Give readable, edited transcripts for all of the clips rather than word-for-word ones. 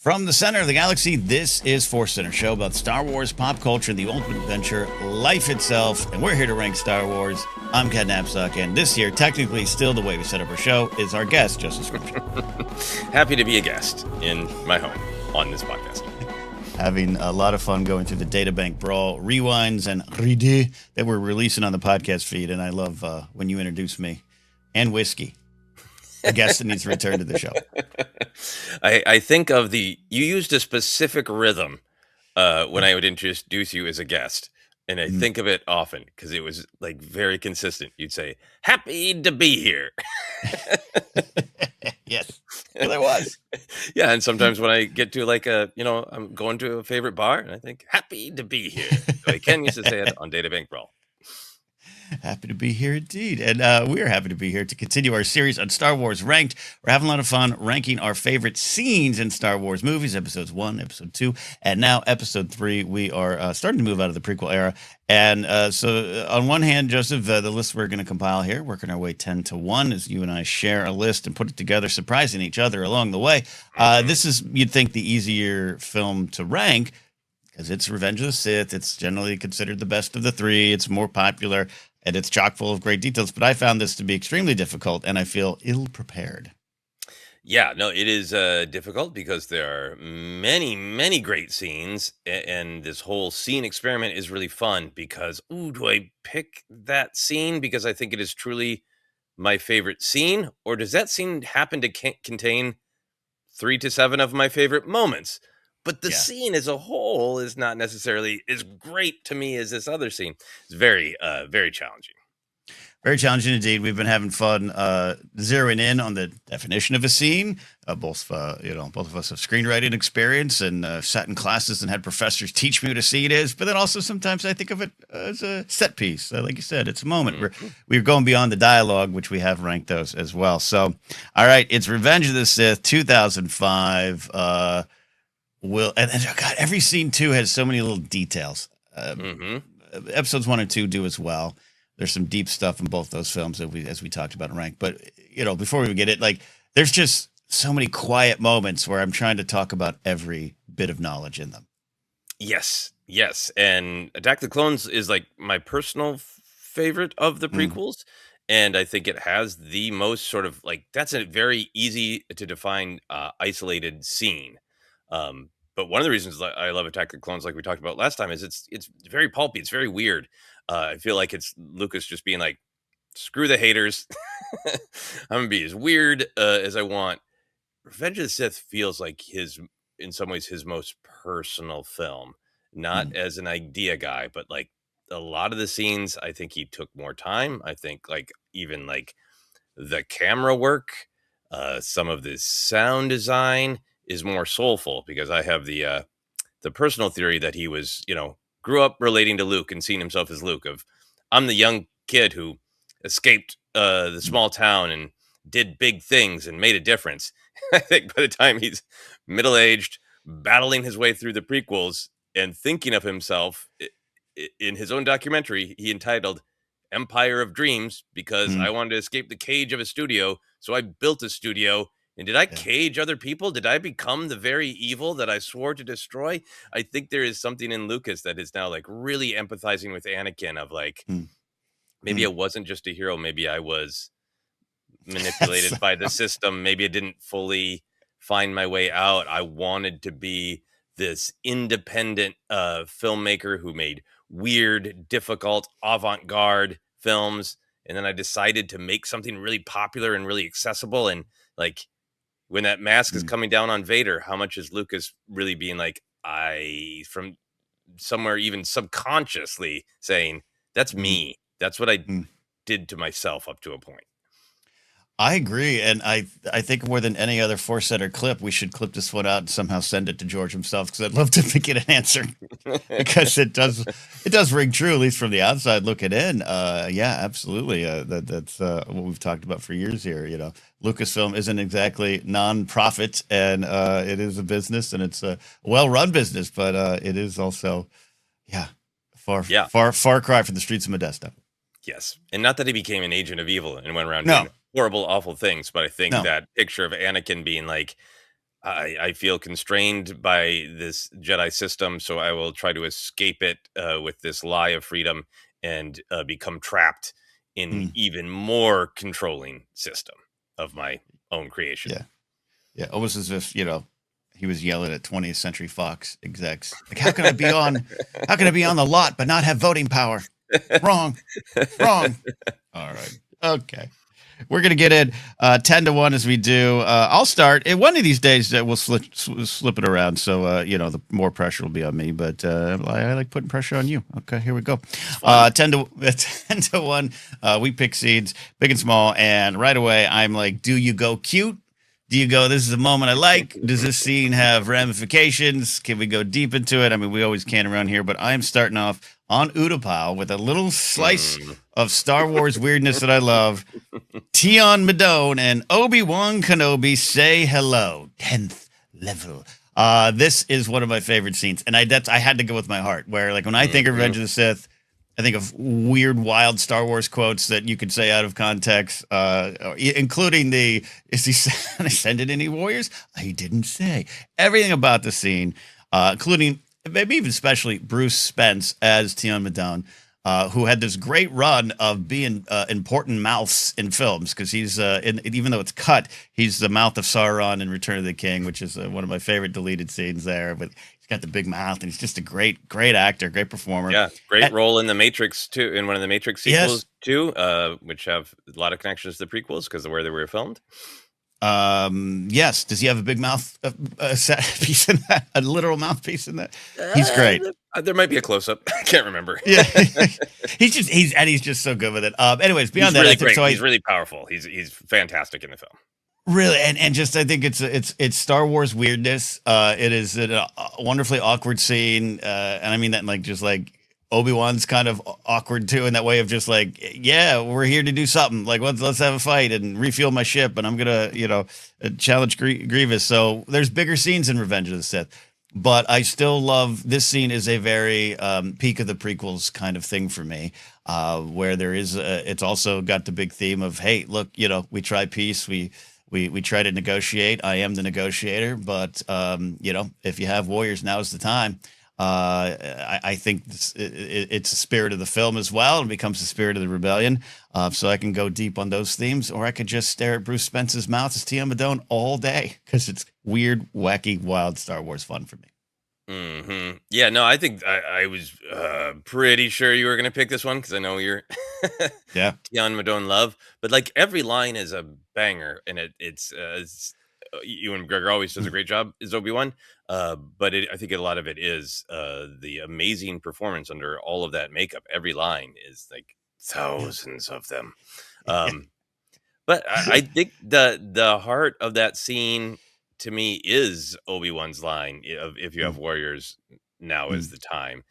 From the center of the galaxy, this is ForceCenter, show about Star Wars, pop culture, the ultimate adventure, life itself, and we're here to rank Star Wars. I'm Ken Knapsack, and this year, technically still the way we set up our show, is our guest, Justice Scripture. Happy to be a guest in my home on this podcast. Having a lot of fun going through the databank brawl, rewinds, and rede that we're releasing on the podcast feed, and I love when you introduce me, and whiskey. A guest that needs to return to the show. I think of you used a specific rhythm when I would introduce you as a guest. And I think of it often because it was like very consistent. You'd say, happy to be here. Yes, well, there was. Yeah. And sometimes when I get to I'm going to a favorite bar and I think, happy to be here. Like Ken used to say it on Databank Brawl. Happy to be here indeed. And we're happy to be here to continue our series on Star Wars Ranked. We're having a lot of fun ranking our favorite scenes in Star Wars movies, episodes 1, episode 2, and now episode 3. We are starting to move out of the prequel era. And so on one hand, Joseph, the list we're going to compile here, working our way 10 to 1 as you and I share a list and put it together, surprising each other along the way. This is, you'd think, the easier film to rank because it's Revenge of the Sith. It's generally considered the best of the three. It's more popular. And it's chock full of great details, but I found this to be extremely difficult, and I feel ill-prepared. Yeah, no, it is difficult because there are many, many great scenes, and this whole scene experiment is really fun because, do I pick that scene because I think it is truly my favorite scene, or does that scene happen to contain 3 to 7 of my favorite moments? But the scene as a whole is not necessarily as great to me as this other scene. It's very, very challenging. Very challenging indeed. We've been having fun zeroing in on the definition of a scene. Both of us have screenwriting experience and sat in classes and had professors teach me what a scene is. But then also sometimes I think of it as a set piece. Like you said, it's a moment where we're going beyond the dialogue, which we have ranked those as well. So, all right, it's Revenge of the Sith, 2005. God, every scene too has so many little details. Episodes 1 and 2 do as well. There's some deep stuff in both those films as we talked about in rank. But before we get it, there's just so many quiet moments where I'm trying to talk about every bit of knowledge in them. Yes, and Attack the Clones is like my personal favorite of the prequels, and I think it has the most sort of that's a very easy to define isolated scene. But one of the reasons I love Attack of the Clones, like we talked about last time, is it's very pulpy. It's very weird. I feel like it's Lucas just being like, screw the haters. I'm going to be as weird as I want. Revenge of the Sith feels like in some ways, his most personal film. Not as an idea guy, but a lot of the scenes, I think he took more time. I think even the camera work, some of the sound design is more soulful because I have the personal theory that he was, grew up relating to Luke and seeing himself as Luke I'm the young kid who escaped the small town and did big things and made a difference. I think by the time he's middle-aged, battling his way through the prequels and thinking of himself in his own documentary, he entitled Empire of Dreams because I wanted to escape the cage of a studio. So I built a studio. And did I cage other people? Did I become the very evil that I swore to destroy? I think there is something in Lucas that is now really empathizing with Anakin of maybe I wasn't just a hero. Maybe I was manipulated by the system. Maybe I didn't fully find my way out. I wanted to be this independent filmmaker who made weird, difficult, avant-garde films. And then I decided to make something really popular and really accessible. And when that mask is coming down on Vader, how much is Lucas really being from somewhere even subconsciously saying, that's me. That's what I did to myself up to a point. I agree. And I think more than any other ForceCenter clip, we should clip this one out and somehow send it to George himself because I'd love to get an answer because it does ring true, at least from the outside looking in. Yeah, absolutely. That's what we've talked about for years here. Lucasfilm isn't exactly non-profit and it is a business and it's a well-run business, but it is also, far cry from the streets of Modesto. Yes. And not that he became an agent of evil and went around doing horrible, awful things. But I think that picture of Anakin being I feel constrained by this Jedi system, so I will try to escape it with this lie of freedom and become trapped in Mm, even more controlling system of my own creation. yeah. Yeah. Almost as if, he was yelling at 20th Century Fox execs. Like, how can I be on the lot but not have voting power? Wrong. Wrong. All right. Okay. We're going to get in 10 to 1 as we do. I'll start. One of these days, we'll slip it around. So, the more pressure will be on me. But I like putting pressure on you. Okay, here we go. 10 to 10 to 1. We pick seeds, big and small. And right away, I'm like, do you go cute? Do you go, this is the moment I like? Does this scene have ramifications? Can we go deep into it? I mean, we always can around here. But I'm starting off on Udapau with a little slice of Star Wars weirdness that I love. Tion Madone and Obi-Wan Kenobi say hello. 10th level. This is one of my favorite scenes. And I had to go with my heart, where like when I think of Revenge of the Sith, I think of weird, wild Star Wars quotes that you could say out of context, including is he sending any warriors? He didn't say. Everything about the scene, including maybe even especially Bruce Spence as Tion Madone, who had this great run of being important mouths in films, because he's, even though it's cut, he's the mouth of Sauron in Return of the King, which is one of my favorite deleted scenes there. But he's got the big mouth, and he's just a great actor, great performer. Yeah, great role in the Matrix too, in one of the Matrix sequels yes. too, which have a lot of connections to the prequels because of where they were filmed. Yes. Does he have a big mouth piece in that? A literal mouthpiece in that? He's great. There might be a close up. I can't remember. Yeah, he's just so good with it. Anyways, beyond he's that, really great. He's really powerful. He's fantastic in the film. Really, and just I think it's Star Wars weirdness. It is a wonderfully awkward scene, and I mean that like just like Obi-Wan's kind of awkward too, in that way of just like, yeah, we're here to do something. Like let's have a fight and refuel my ship, and I'm gonna challenge Grievous. So there's bigger scenes in Revenge of the Sith, but I still love this scene. Is a very peak of the prequels kind of thing for me, where there is it's also got the big theme of, hey, look, we try peace, we try to negotiate. I am the negotiator, but if you have warriors, now is the time. I think it's the spirit of the film as well, and becomes the spirit of the rebellion. So I can go deep on those themes, or I could just stare at Bruce Spence's mouth as Tion Madone all day, because it's weird, wacky, wild Star Wars fun for me. Yeah, no, I think I was pretty sure you were going to pick this one, because I know you're Yeah. Tion Madone love, but like every line is a banger, and it's Ewan McGregor always does a great job as Obi-Wan, but I think a lot of it is the amazing performance under all of that makeup. Every line is like thousands of them. But I think the heart of that scene to me is Obi-Wan's line of, if you have warriors, now is the time.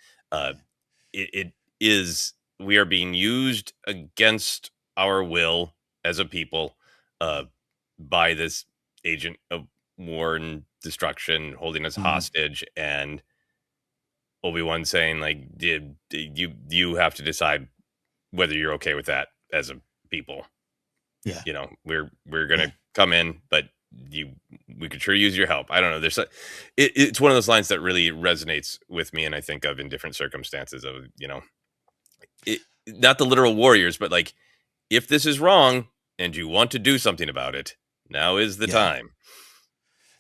It is, we are being used against our will as a people by this agent of war and destruction holding us hostage, and Obi-Wan saying like, you have to decide whether you're okay with that as a people. Yeah. We're gonna come in, but we could sure use your help. I don't know. It's one of those lines that really resonates with me, and I think of in different circumstances of, not the literal warriors, but like, if this is wrong and you want to do something about it, now is the time.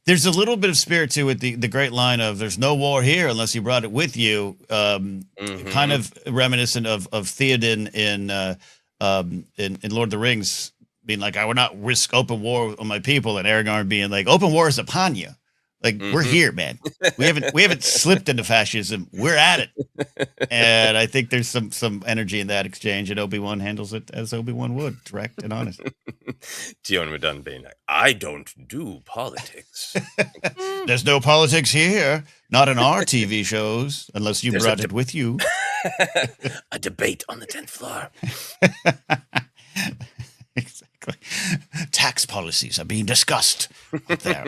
There's a little bit of spirit to it. The great line of "There's no war here unless you brought it with you," kind of reminiscent of Theoden in Lord of the Rings, being like, "I would not risk open war on my people," and Aragorn being like, "Open war is upon you." Like, we're here, man. We haven't slipped into fascism. We're at it. And I think there's some energy in that exchange, and Obi-Wan handles it as Obi-Wan would, direct and honest. Tion Madone being like, I don't do politics. There's no politics here. Not in our TV shows, unless you brought it with you. A debate on the 10th floor. Exactly. Tax policies are being discussed up there.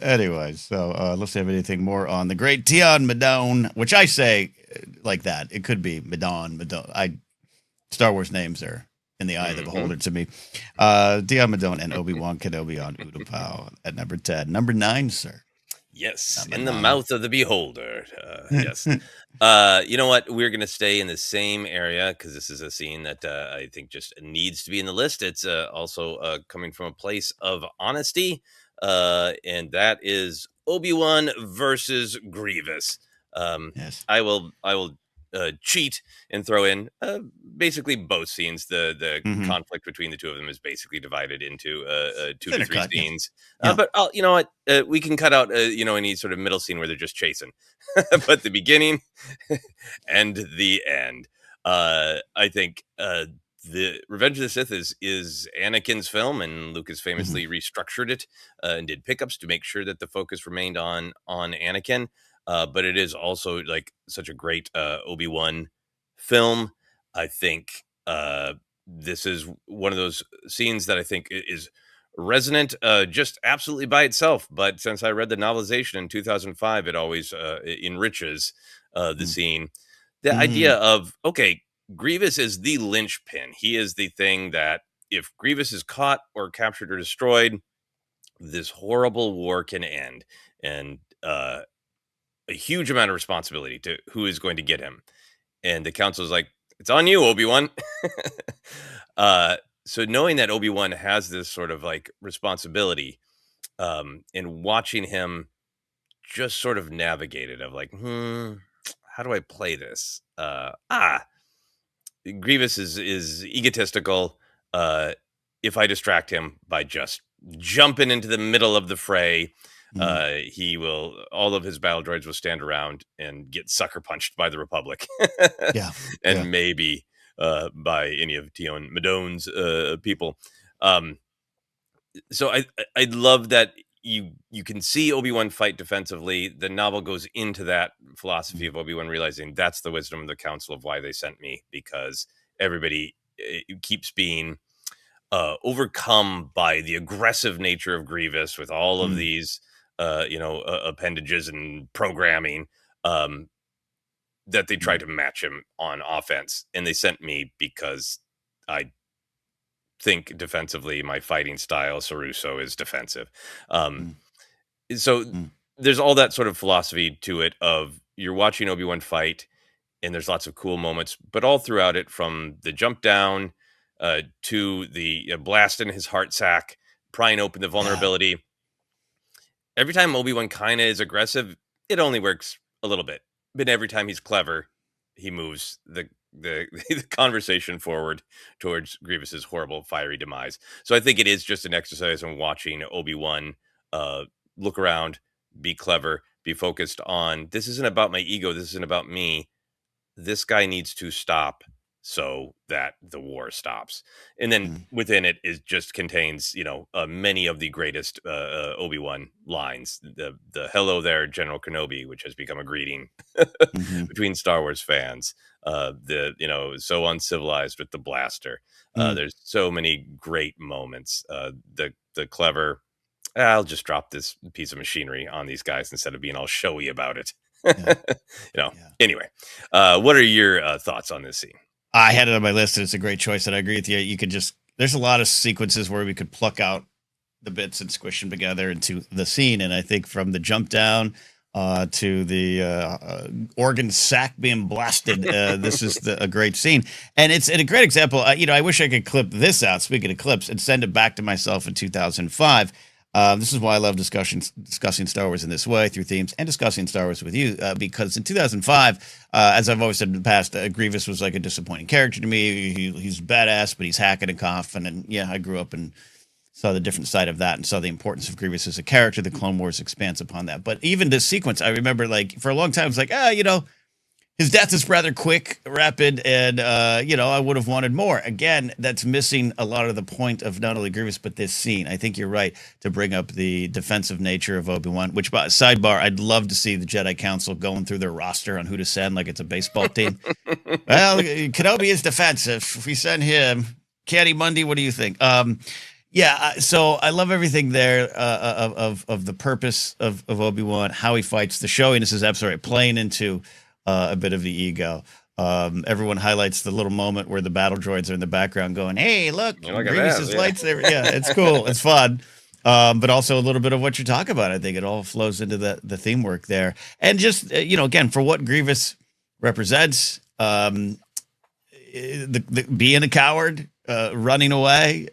Anyways, so let's see if anything more on the great Tion Madone, which I say like that. It could be Madone. Star Wars names are in the eye of the beholder to me. Tion Madone and Obi-Wan Kenobi on Udapau at number 10. Number 9, sir. Yes, Nom, nom, in the nom. mouth of the beholder. Yes. You know what? We're going to stay in the same area because this is a scene that I think just needs to be in the list. It's also coming from a place of honesty, and that is Obi-Wan versus Grievous. Um, Yes. I will cheat and throw in basically both scenes. The Mm-hmm. conflict between the two of them is basically divided into two to Center three cut. Yes. scenes. Yeah. But you know what? We can cut out any sort of middle scene where they're just chasing, but the beginning and the end. I think the Revenge of the Sith is Anakin's film, and Lucas Mm-hmm. famously restructured it and did pickups to make sure that the focus remained on Anakin. But it is also like such a great Obi-Wan film. I think this is one of those scenes that I think is resonant just absolutely by itself. But since I read the novelization in 2005, it always enriches the scene. The idea Mm-hmm. of, okay, Grievous is the linchpin. He is the thing that if Grievous is caught or captured or destroyed, this horrible war can end. And a huge amount of responsibility to who is going to get him. And the council is like, it's on you, Obi-Wan. uh, so knowing that Obi-Wan has this sort of like responsibility, and watching him just sort of navigate it of like, how do I play this? Grievous is egotistical. Uh, if I distract him by just jumping into the middle of the fray, Mm-hmm. he will. All of his battle droids will stand around and get sucker punched by the Republic, Yeah. Yeah. and maybe by any of Tion Madone's people. Um, so I love that you can see Obi-Wan fight defensively. The novel goes into that philosophy of Obi-Wan realizing that's the wisdom of the council of why they sent me, because everybody keeps being overcome by the aggressive nature of Grievous with all of Mm-hmm. these appendages and programming, that they try to match him on offense, and they sent me because I think defensively my fighting style Saruso is defensive. um so Mm-hmm. there's all that sort of philosophy to it of you're watching Obi-Wan fight, and there's lots of cool moments, but all throughout it, from the jump down to the blast in his heart sack, prying open the Yeah. vulnerability. Every time Obi-Wan kind of is aggressive, it only works a little bit. But every time he's clever, he moves the conversation forward towards Grievous's horrible, fiery demise. So I think it is just an exercise in watching Obi-Wan look around, be clever, be focused on, this isn't about my ego, this isn't about me. This guy needs to stop so that the war stops. And then Mm-hmm. within it is just contains, many of the greatest Obi-Wan lines. The hello there, General Kenobi, which has become a greeting Mm-hmm. between Star Wars fans. The so uncivilized with the blaster. There's so many great moments. The clever, I'll just drop this piece of machinery on these guys instead of being all showy about it. Yeah. Yeah. Anyway, what are your thoughts on this scene? I had it on my list, and it's a great choice. And I agree with you. You could just, there's a lot of sequences where we could pluck out the bits and squish them together into the scene. And I think from the jump down to the organ sac being blasted, this is a great scene. And it's a great example. I wish I could clip this out, speaking of clips, and send it back to myself in 2005. This is why I love discussing Star Wars in this way, through themes, and discussing Star Wars with you, because in 2005, as I've always said in the past, Grievous was like a disappointing character to me. He's badass, but he's hacking and coughing. And yeah, I grew up and saw the different side of that and saw the importance of Grievous as a character. The Clone Wars expands upon that. But even this sequence, I remember, like, for a long time, it's like, his death is rather quick, rapid, and, I would have wanted more. Again, that's missing a lot of the point of not only Grievous, but this scene. I think you're right to bring up the defensive nature of Obi-Wan, which, sidebar, I'd love to see the Jedi Council going through their roster on who to send like it's a baseball team. Well, Kenobi is defensive. If we send him, Caddy Mundy, what do you think? So I love everything there of the purpose of Obi-Wan, how he fights, the showiness is absolutely playing into a bit of the ego. Everyone highlights the little moment where the battle droids are in the background going, "Hey, look, Look at that, Grievous's yeah. lightsaber." Yeah, it's cool. It's fun. but also a little bit of what you're talking about. I think it all flows into the theme work there, and just again, for what Grievous represents, being a coward, running away,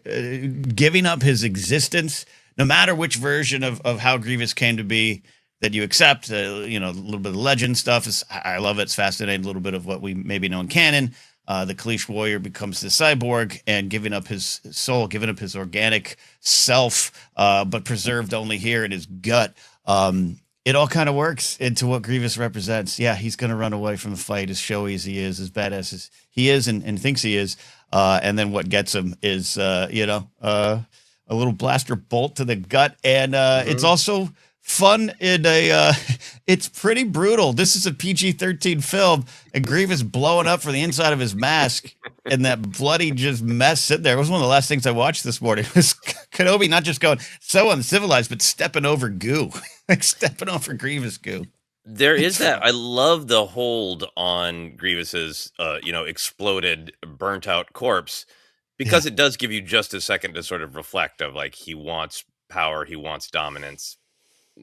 giving up his existence, no matter which version of how Grievous came to be that you accept. A little bit of legend stuff I love it. It's fascinating. A little bit of what we maybe know in canon. The Kaleesh warrior becomes the cyborg and giving up his soul, giving up his organic self, but preserved only here in his gut. It all kind of works into what Grievous represents. Yeah, he's going to run away from the fight as showy as he is, as badass as he is and thinks he is. And then what gets him is, a little blaster bolt to the gut. And it's also fun in it's pretty brutal. This is a PG-13 film, and Grievous blowing up for the inside of his mask and that bloody just mess sitting there. It was one of the last things I watched this morning. It was Kenobi not just going so uncivilized, but stepping over goo, like stepping over Grievous goo. There is that. I love the hold on Grievous's, exploded, burnt out corpse, because it does give you just a second to sort of reflect of like, he wants power, he wants dominance.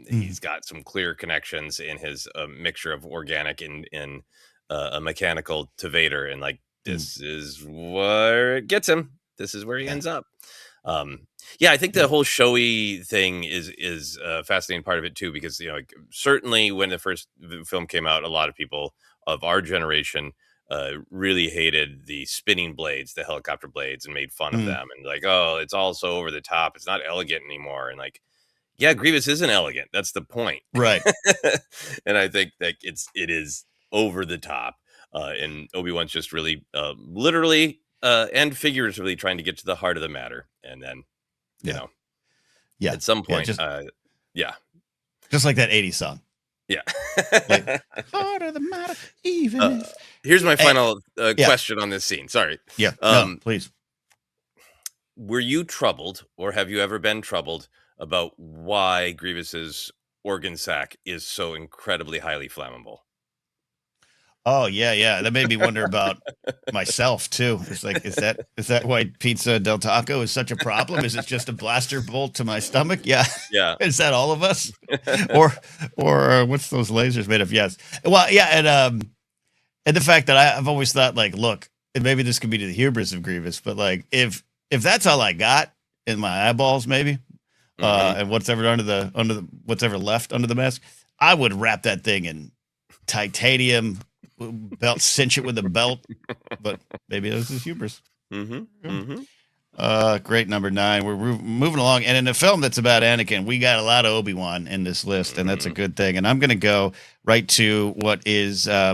He's got some clear connections in his mixture of organic and a mechanical to Vader, and like this is where it gets him. This is where he ends up. I think the whole showy thing is a fascinating part of it too, because certainly when the first film came out, a lot of people of our generation really hated the spinning blades, the helicopter blades, and made fun of them, and like, oh, it's all so over the top, it's not elegant anymore, and like, yeah, Grievous isn't elegant. That's the point. Right. And I think that it is over the top. And Obi-Wan's just really literally and figuratively trying to get to the heart of the matter. And then, at some point, just like that 80s song. Yeah. Like, heart of the matter, even here's my final question on this scene. Sorry. Yeah. No, please. Were you troubled, or have you ever been troubled about why Grievous's organ sac is so incredibly highly flammable? Oh yeah. That made me wonder about myself too. It's like, is that why pizza del taco is such a problem? Is it just a blaster bolt to my stomach? Yeah. Yeah. Is that all of us? or what's those lasers made of? Yes. Well, yeah, and the fact that I've always thought, like, look, and maybe this could be to the hubris of Grievous, but like, if that's all I got in my eyeballs, maybe. And whatever what's ever left under the mask, I would wrap that thing in titanium belt, cinch it with a belt. But maybe this is hubris. Great, number 9. We're moving along, and in a film that's about Anakin, we got a lot of Obi-Wan in this list, and that's a good thing. And I'm going to go right to what is, I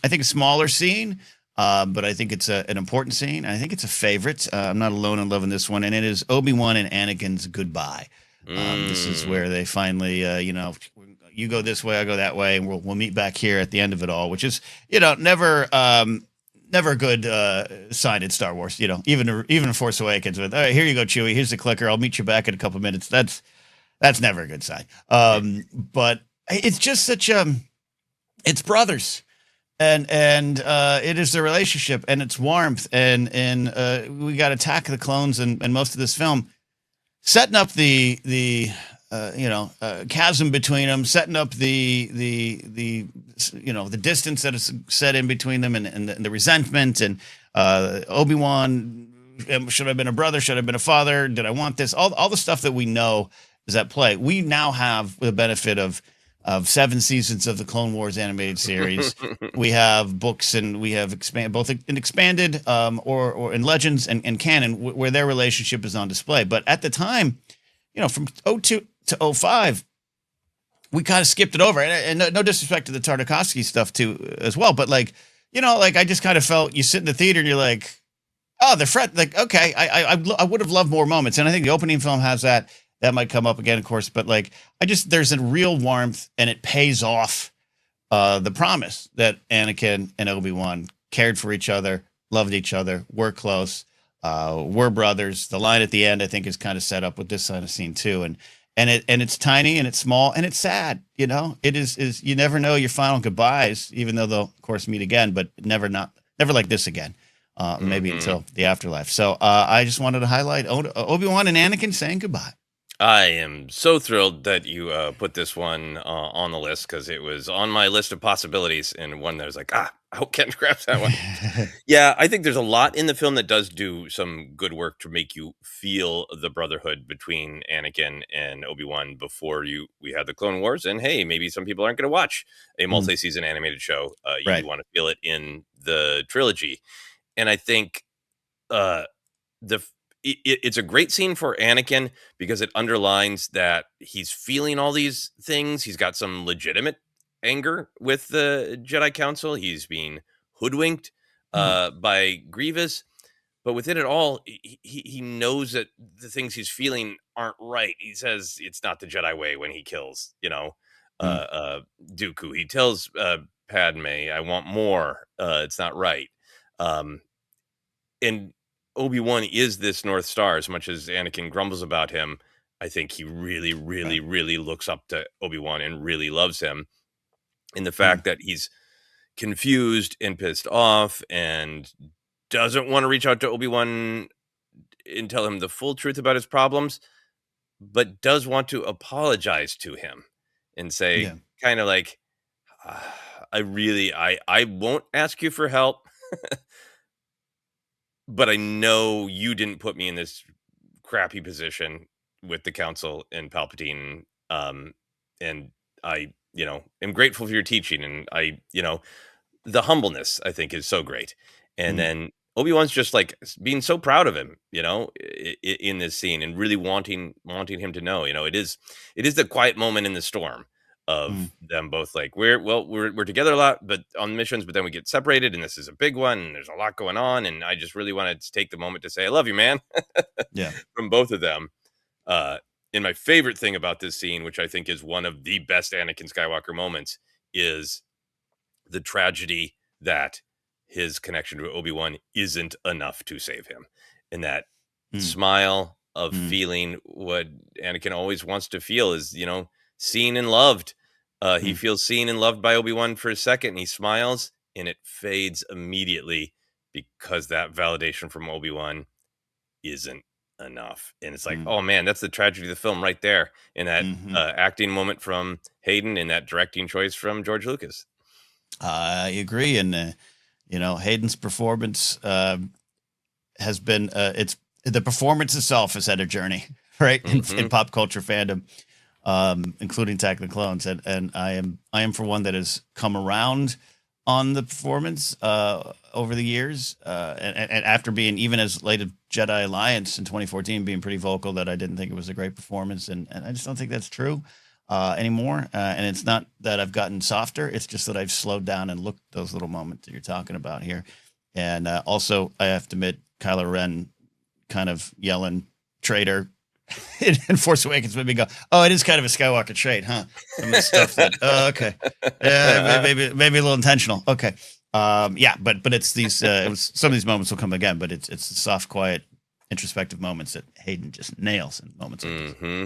think, a smaller scene. But I think it's an important scene. I think it's a favorite. I'm not alone in loving this one, and it is Obi-Wan and Anakin's goodbye. This is where they finally, you go this way, I go that way, and we'll meet back here at the end of it all, which is, never a good sign in Star Wars. Even in Force Awakens, with, all right, here you go, Chewie. Here's the clicker. I'll meet you back in a couple of minutes. That's never a good sign. But it's just such it's brothers. And it is the relationship and its warmth, and we got Attack of the Clones and most of this film setting up the chasm between them, setting up the distance that is set in between them, and the resentment, and Obi-Wan, should I have been a brother? Should I have been a father? Did I want this? All the stuff that we know is at play. We now have the benefit of 7 seasons of the Clone Wars animated series. We have books, and we have both expanded or in Legends and canon, where their relationship is on display. But at the time, from 2002 to 2005, we kind of skipped it over. And no disrespect to the Tartakovsky stuff too, as well. But like I just kind of felt, you sit in the theater and you're like, oh, they're friends. Like, okay, I would have loved more moments. And I think the opening film has that. That might come up again, of course, but like, there's a real warmth, and it pays off the promise that Anakin and Obi-Wan cared for each other, loved each other, were close, were brothers. The line at the end, I think, is kind of set up with this kind of scene too, and it's tiny, and it's small, and it's sad. It is you never know your final goodbyes, even though they'll of course meet again, but never like this again. Maybe until the afterlife. So I just wanted to highlight Obi-Wan and Anakin saying goodbye. I am so thrilled that you put this one on the list because it was on my list of possibilities and one that was like, I hope Ken grabs that one. Yeah, I think there's a lot in the film that does do some good work to make you feel the brotherhood between Anakin and Obi-Wan before we had the Clone Wars. And hey, maybe some people aren't going to watch a Mm, multi-season animated show. You right. want to feel it in the trilogy, and I think uh, the f- it's a great scene for Anakin because it underlines that he's feeling all these things. He's got some legitimate anger with the Jedi Council. He's being hoodwinked Mm, by Grievous, but within it all, he knows that the things he's feeling aren't right. He says it's not the Jedi way when he kills, mm, Dooku. He tells Padme, "I want more. It's not right." Um, and Obi-Wan is this North Star as much as Anakin grumbles about him. I think he really, right. really, really looks up to Obi-Wan and really loves him. In the Mm, fact that he's confused and pissed off and doesn't want to reach out to Obi-Wan and tell him the full truth about his problems, but does want to apologize to him and say, yeah. kind of like, "Ah, I won't ask you for help, but I know you didn't put me in this crappy position with the council and Palpatine. And I, am grateful for your teaching. And the humbleness I think is so great. And Mm, then Obi-Wan's just like being so proud of him, in this scene and really wanting him to know, it is the quiet moment in the storm mm, of them both like we're together a lot but on missions, but then we get separated and this is a big one and there's a lot going on and I just really wanted to take the moment to say I love you, man, yeah. from both of them. uh and my favorite thing about this scene, which I think is one of the best Anakin Skywalker moments, is the tragedy that his connection to Obi-Wan isn't enough to save him. And that Mm, smile of mm, feeling what Anakin always wants to feel is, seen and loved. He mm, feels seen and loved by Obi-Wan for a second, and he smiles, and it fades immediately because that validation from Obi-Wan isn't enough. And it's like, mm, oh man, that's the tragedy of the film right there. In that mhm. acting moment from Hayden and that directing choice from George Lucas. I agree. And, Hayden's performance has been, it's the performance itself has had a journey, right? In Hmm. pop culture fandom, including Attack of the Clones. And I am for one that has come around on the performance over the years. And after being, even as late as Jedi Alliance in 2014, being pretty vocal that I didn't think it was a great performance. And I just don't think that's true anymore. And it's not that I've gotten softer. It's just that I've slowed down and looked at those little moments that you're talking about here. And also, I have to admit, Kylo Ren kind of yelling traitor in Force Awakens made me go, oh, it is kind of a Skywalker trait, huh? Some of the stuff that, oh, okay, yeah, maybe a little intentional. Okay, yeah, but it's these. It was some of these moments will come again, but it's the soft, quiet, introspective moments that Hayden just nails in moments like this. Hmm.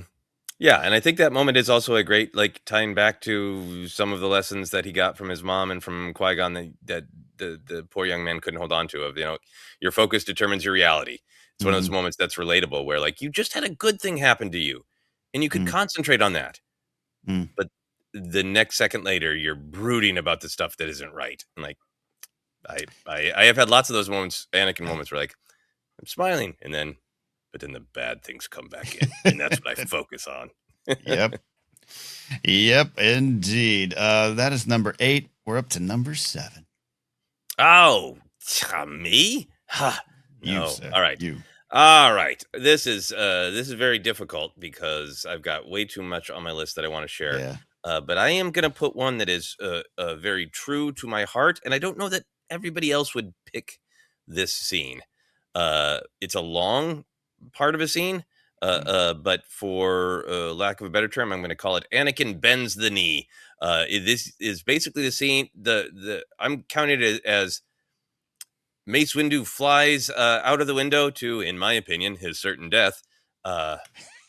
Yeah, and I think that moment is also a great like tying back to some of the lessons that he got from his mom and from Qui-Gon that the poor young man couldn't hold on to. Of your focus determines your reality. It's one of those Mm-hmm. moments that's relatable where like you just had a good thing happen to you, and you could Mm-hmm. concentrate on that, Mm-hmm. but the next second later you're brooding about the stuff that isn't right. And like I have had lots of those moments, Anakin Yeah. moments, where like I'm smiling, and then but then the bad things come back in, and that's what I focus on. Yep. Yep. Indeed. That is number 8. We're up to number 7. Oh, me? Ha, You, no. sir. All right. You. All right. This is very difficult because I've got way too much on my list that I want to share. Yeah. But I am going to put one that is very true to my heart, and I don't know that everybody else would pick this scene. It's a long part of a scene, Mm. but for lack of a better term, I'm going to call it Anakin bends the knee. This is basically the scene. The I'm counting it as Mace Windu flies out of the window to, in my opinion, his certain death. Uh,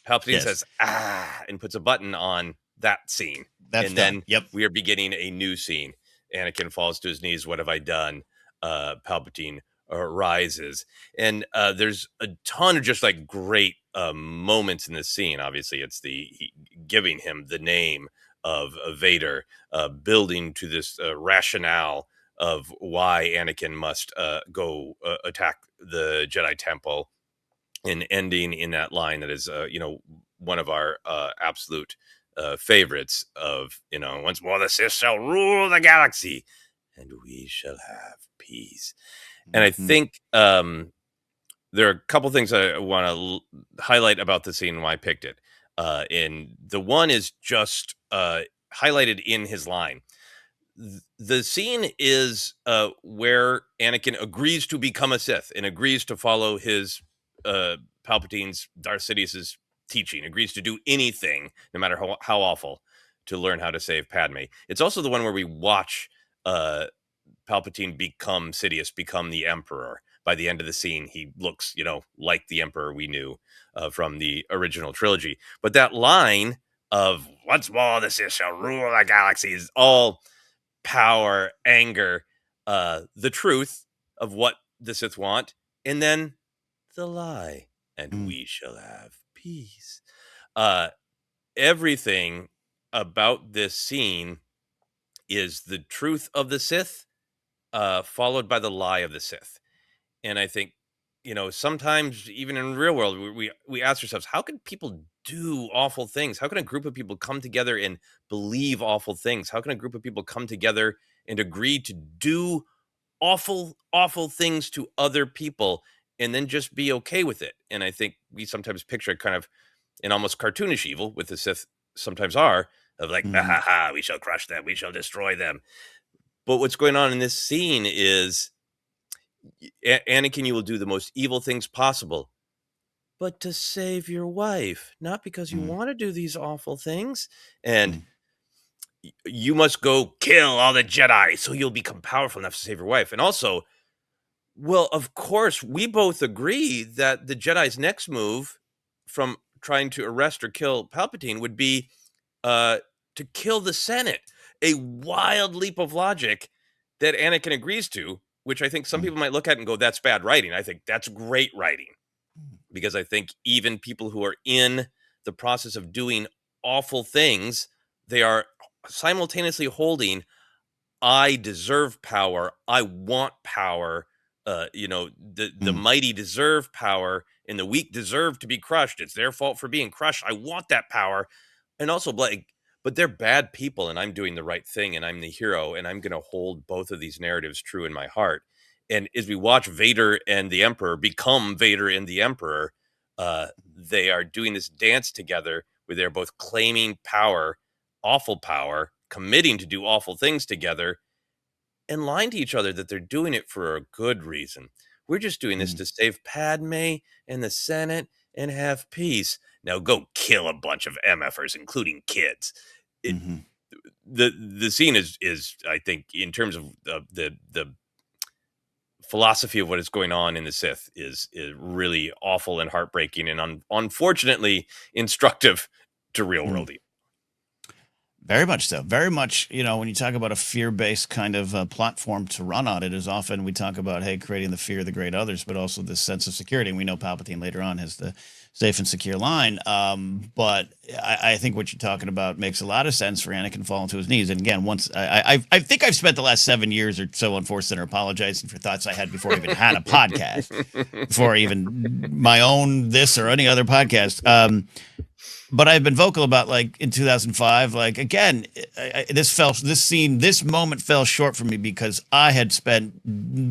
Palpatine Yes. says, ah, and puts a button on that scene. That's And done. then Yep. we are beginning a new scene. Anakin falls to his knees. What have I done? Palpatine rises. And there's a ton of just like great moments in this scene. Obviously, it's giving him the name of Vader, building to this rationale of why Anakin must go attack the Jedi Temple, and ending in that line that is, one of our absolute favorites of, once more the Sith shall rule the galaxy, and we shall have peace. And I Mhm. think there are a couple things I want to highlight about the scene and why I picked it. And the one is just highlighted in his line. The scene is where Anakin agrees to become a Sith and agrees to follow his uh, Palpatine's, Darth Sidious's teaching, agrees to do anything, no matter how awful, to learn how to save Padme. It's also the one where we watch uh, Palpatine become Sidious, become the Emperor. By the end of the scene, he looks, like the Emperor we knew from the original trilogy. But that line of "once more the Sith shall rule the galaxy" is all power, anger, the truth of what the Sith want, and then the lie, and Mm. we shall have peace. Uh, Everything about this scene is the truth of the Sith, followed by the lie of the Sith. And I think, sometimes even in real world, we ask ourselves, how can people do awful things? How can a group of people come together and believe awful things? How can a group of people come together and agree to do awful, awful things to other people and then just be okay with it? And I think we sometimes picture kind of an almost cartoonish evil, with the Sith sometimes are, of like, ha Mhm. ha ha, we shall crush them, we shall destroy them. But what's going on in this scene is, Anakin, you will do the most evil things possible, but to save your wife, not because you Mm. want to do these awful things. And Mm. you must go kill all the Jedi so you'll become powerful enough to save your wife. And also, well, of course, we both agree that the Jedi's next move from trying to arrest or kill Palpatine would be uh, to kill the Senate. A wild leap of logic that Anakin agrees to, which I think some Mm. people might look at and go, "That's bad writing." I think that's great writing, because I think even people who are in the process of doing awful things, they are simultaneously holding, "I deserve power. I want power. The Mm. mighty deserve power, and the weak deserve to be crushed. It's their fault for being crushed. I want that power." And also, like, but they're bad people, and I'm doing the right thing, and I'm the hero, and I'm going to hold both of these narratives true in my heart. And as we watch Vader and the Emperor become Vader and the Emperor, they are doing this dance together where they're both claiming power, awful power, committing to do awful things together, and lying to each other that they're doing it for a good reason. We're just doing this Mm. to save Padme and the Senate and have peace. Now go kill a bunch of MFers, including kids. It, Mhm. the scene is, I think, in terms of the philosophy of what is going on in the Sith, is really awful and heartbreaking, and unfortunately instructive to real Mm. world. Very much so. Very much, when you talk about a fear-based kind of platform to run on, it is often we talk about, hey, creating the fear of the great others, but also this sense of security. And we know Palpatine later on has the safe and secure line. But I think what you're talking about makes a lot of sense for Anakin falling to his knees. And again, once I think I've spent the last 7 years or so on ForceCenter apologizing for thoughts I had before I even had a podcast, before even my own this or any other podcast. But I've been vocal about, like, in 2005, like, again, this moment fell short for me because I had spent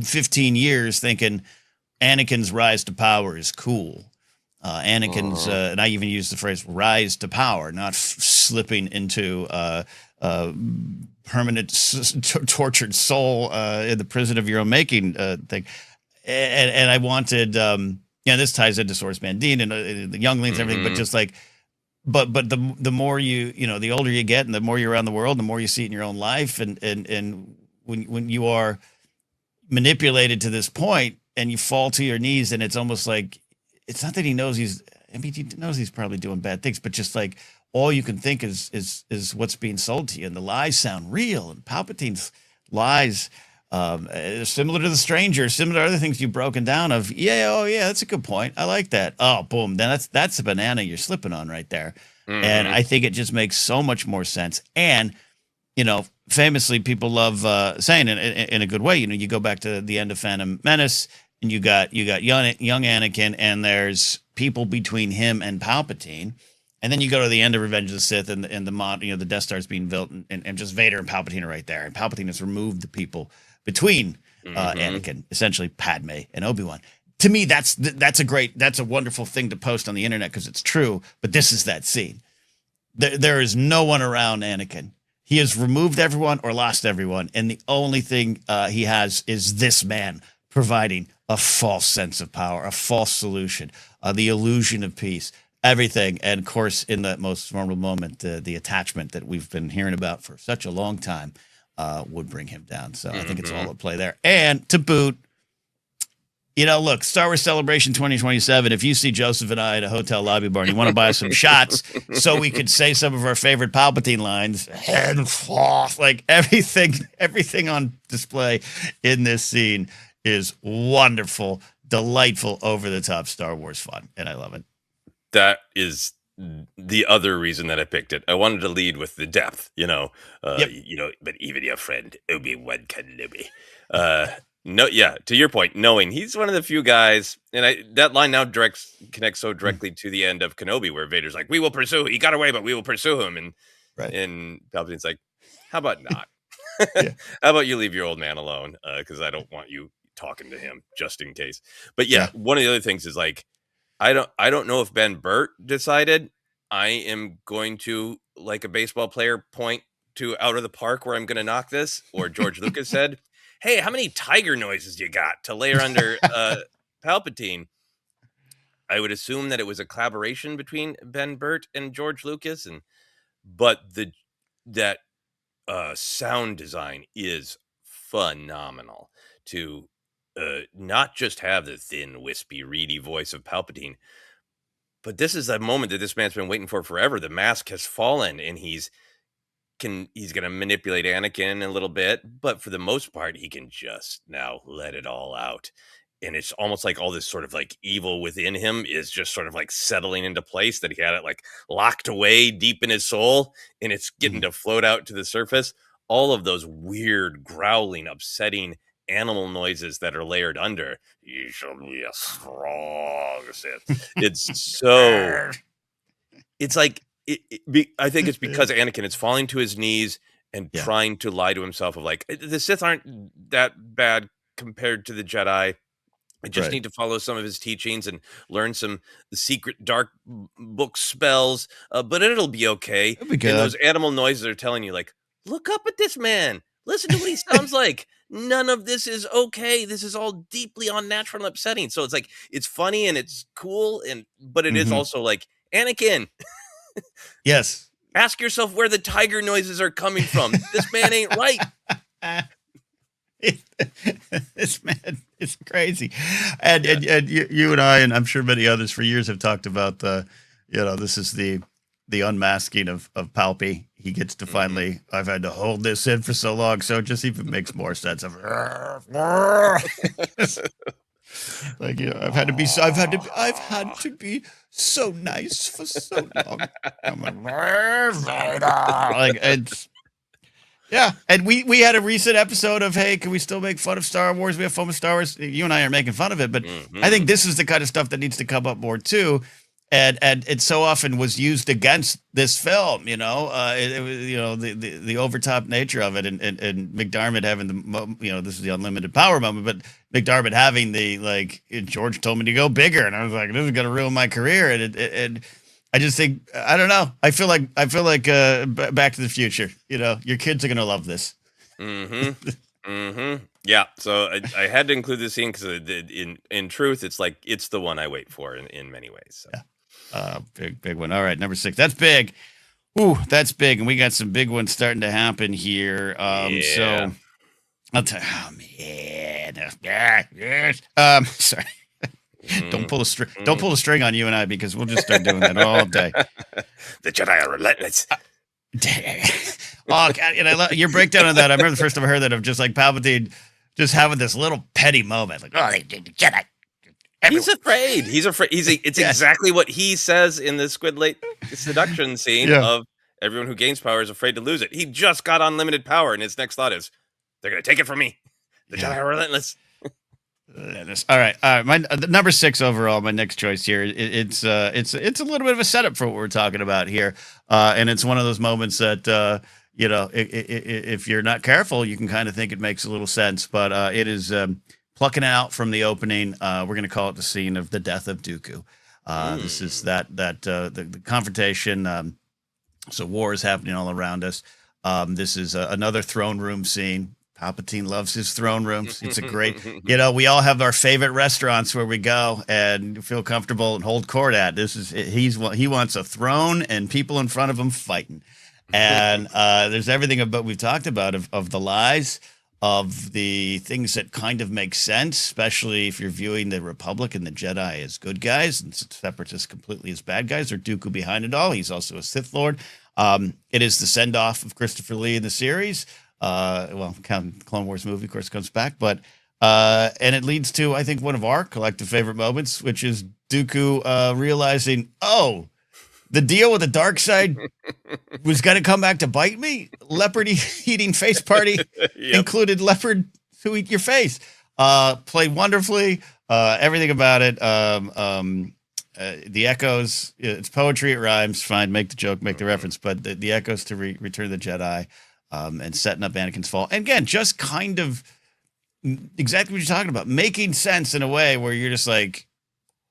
15 years thinking Anakin's rise to power is cool. Anakin's, Mhm. and I even use the phrase rise to power, not slipping into uh, permanent tortured soul in the prison of your own making thing. And I wanted, this ties into Source Mandine and the younglings and everything, but Mhm. just like, but the more the older you get and the more you're around the world, the more you see it in your own life, and when you are manipulated to this point and you fall to your knees, and it's almost like, it's not that he knows he knows he's probably doing bad things, but just like all you can think is what's being sold to you, and the lies sound real, and Palpatine's lies Similar to The Stranger, similar to other things you've broken down of, yeah, oh yeah, that's a good point. I like that. Oh, boom. Then that's a banana you're slipping on right there. And Mm-hmm. I think it just makes so much more sense. And, famously people love saying it in a good way. You go back to the end of Phantom Menace and you got young Anakin and there's people between him and Palpatine. And then you go to the end of Revenge of the Sith and the mod, the Death Star's being built and just Vader and Palpatine are right there. And Palpatine has removed the people between Mm-hmm. Anakin, essentially Padme and Obi-Wan. To me, that's a wonderful thing to post on the internet because it's true. But this is that scene. There is no one around Anakin. He has removed everyone or lost everyone, and the only thing he has is this man providing a false sense of power, a false solution, the illusion of peace, everything. And of course, in that most vulnerable moment, the attachment that we've been hearing about for such a long time would bring him down. So I think it's all at play there. And to boot, look, Star Wars Celebration 2027. If you see Joseph and I at a hotel lobby bar and you want to buy some shots so we could say some of our favorite Palpatine lines, and forth, like everything on display in this scene is wonderful, delightful, over the top Star Wars fun. And I love it. That is the other reason that I picked it. I wanted to lead with the depth, Yep. but even your friend Obi-Wan Kenobi. No, yeah, to your point, knowing he's one of the few guys, and that line now connects so directly to the end of Kenobi, where Vader's like, "We will pursue. He got away, but we will pursue him." And Right. and Palpatine's like, "How about not? Yeah. How about you leave your old man alone? Because I don't want you talking to him, just in case." But yeah, Yeah. one of the other things is like, I don't know if Ben Burt decided I am going to, like a baseball player, point to out of the park where I'm going to knock this, or George Lucas said, "Hey, how many tiger noises you got to layer under Palpatine?" I would assume that it was a collaboration between Ben Burt and George Lucas, but that sound design is phenomenal. To not just have the thin, wispy, reedy voice of Palpatine, but this is a moment that this man's been waiting for forever. The mask has fallen, and he's going to manipulate Anakin a little bit, but for the most part, he can just now let it all out. And it's almost like all this sort of like evil within him is just sort of like settling into place, that he had it like locked away deep in his soul, and it's getting to float out to the surface. All of those weird, growling, upsetting animal noises that are layered under. You shall be a strong Sith. It's like, I think it's because Anakin is falling to his knees and Yeah. trying to lie to himself of like, the Sith aren't that bad compared to the Jedi. I just Right. need to follow some of his teachings and learn some secret dark book spells, but it'll be okay. It'll be And good. those animal noises are telling you, like, look up at this man. Listen to what he sounds like. None of this is okay. This is all deeply unnatural and upsetting. So it's like, it's funny and it's cool, but it is Mhm. also like, Anakin, Yes. ask yourself where the tiger noises are coming from. This man ain't right. This man is crazy. And you and I, and I'm sure many others for years have talked about this is the unmasking of Palpy. He gets to finally, I've had to hold this in for so long. So it just even makes more sense of like, I've had to be so nice for so long. I'm like, it's, yeah. And we had a recent episode of, hey, can we still make fun of Star Wars? We have fun with Star Wars. You and I are making fun of it, but I think this is the kind of stuff that needs to come up more too. And it so often was used against this film, it was, the overtop nature of it, and McDiarmid having this is the unlimited power moment, but McDiarmid having the, like, George told me to go bigger, and I was like, this is gonna ruin my career, and I just think, I don't know, I feel like Back to the Future, your kids are gonna love this. Yeah, so I had to include this scene because in truth, it's like, it's the one I wait for in many ways. So. Yeah. Big one. All right, number 6. That's big. Ooh, that's big, and we got some big ones starting to happen here. So I'll tell you. Oh man, yes. Sorry. Don't pull a string. Don't pull a string on you and I, because we'll just start doing that all day. The Jedi are relentless. Oh, God, and I love your breakdown of that. I remember the first time I heard that, of just like Palpatine just having this little petty moment, like, oh, they Jedi. He's afraid. He's afraid. It's Yeah. exactly what he says in the Squid Lake seduction scene Yeah. of everyone who gains power is afraid to lose it. He just got unlimited power, and his next thought is, "They're going to take it from me. The Jedi are relentless." All right. My number 6 overall. My next choice here. It's a little bit of a setup for what we're talking about here, and it's one of those moments that if you're not careful, you can kind of think it makes a little sense, but it is plucking out from the opening. We're going to call it the scene of the death of Dooku. This is the confrontation. So war is happening all around us. This is another throne room scene. Palpatine loves his throne rooms. It's a great, we all have our favorite restaurants where we go and feel comfortable and hold court at. He wants a throne and people in front of him fighting. And there's everything about we've talked about of the lies, of the things that kind of make sense, especially if you're viewing the Republic and the Jedi as good guys and Separatists completely as bad guys, or Dooku behind it all. He's also a Sith Lord. It is the send-off of Christopher Lee in the series. Clone Wars movie, of course, comes back, but and it leads to, I think, one of our collective favorite moments, which is Dooku realizing, oh, the deal with the dark side was going to come back to bite me. Leopard eating face party included leopard who eat your face. Played wonderfully. Everything about it. The echoes. It's poetry. It rhymes. Fine. Make the joke. Make the reference. But the echoes to Return of the Jedi. And setting up Anakin's fall. And again, just kind of exactly what you're talking about, making sense in a way where you're just like,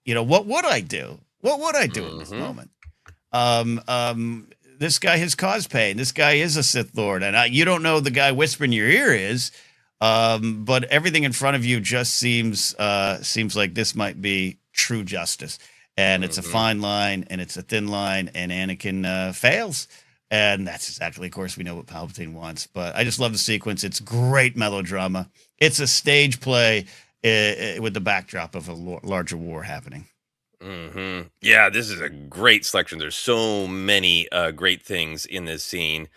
what would I do? What would I do in this moment? This guy has caused pain. This guy is a Sith Lord. And you don't know the guy whispering in your ear is, but everything in front of you just seems like this might be true justice. And it's a fine line, and it's a thin line, and Anakin fails. And that's exactly, of course, we know what Palpatine wants. But I just love the sequence. It's great melodrama. It's a stage play with the backdrop of a larger war happening. Yeah, this is a great selection. There's so many great things in this scene.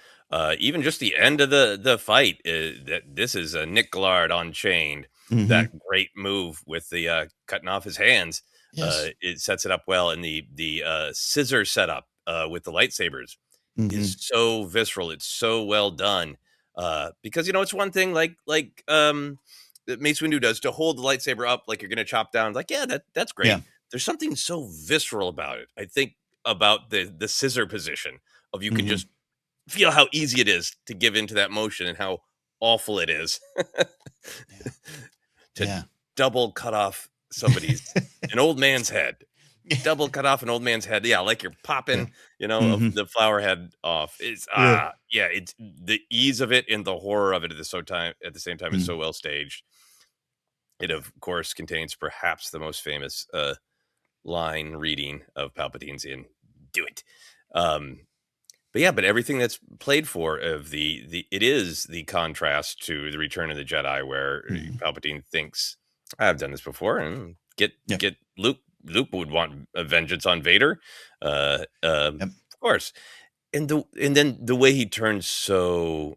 Even just the end of the fight. This is Nick Gillard on Chained. That great move with the cutting off his hands. Yes. It sets it up well. And the scissor setup with the lightsabers is so visceral. It's so well done. Because it's one thing like that Mace Windu does to hold the lightsaber up like you're gonna chop down. Like, yeah, that's great. Yeah. There's something so visceral about it. I think about the scissor position of you can just feel how easy it is to give into that motion and how awful it is to double cut off an old man's head. Double cut off an old man's head. Yeah, like you're popping, of the flower head off. It's it's the ease of it and the horror of it at the same time is so well staged. It of course contains perhaps the most famous line reading of Palpatine's in "Do it." But everything that's played for of it is the contrast to the Return of the Jedi, where Palpatine thinks, I've done this before, and get Luke. Luke would want a vengeance on Vader, of course, and then the way he turns so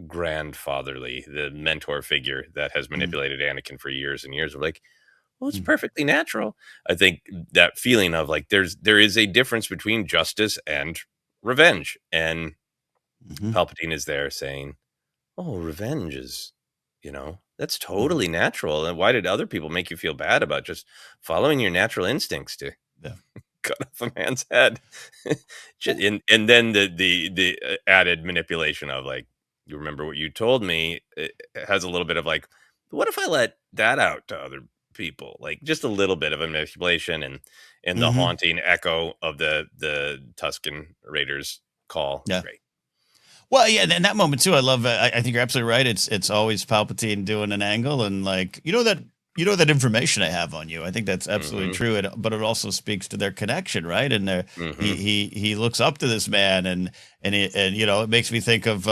grandfatherly, the mentor figure that has manipulated Anakin for years and years, we're like, well, it's perfectly natural. I think that feeling of like there is a difference between justice and revenge, and Palpatine is there saying, "Oh, revenge is, that's totally natural. And why did other people make you feel bad about just following your natural instincts to cut off a man's head?" and then the added manipulation of like, you remember what you told me, it has a little bit of like, what if I let that out to other people? Like just a little bit of a manipulation and the haunting echo of the Tusken Raiders call. Yeah. Great. Well, yeah, in that moment too, I love. I think you're absolutely right. It's always Palpatine doing an angle, and like that information I have on you. I think that's absolutely true. But it also speaks to their connection, right? And he looks up to this man, and it makes me think of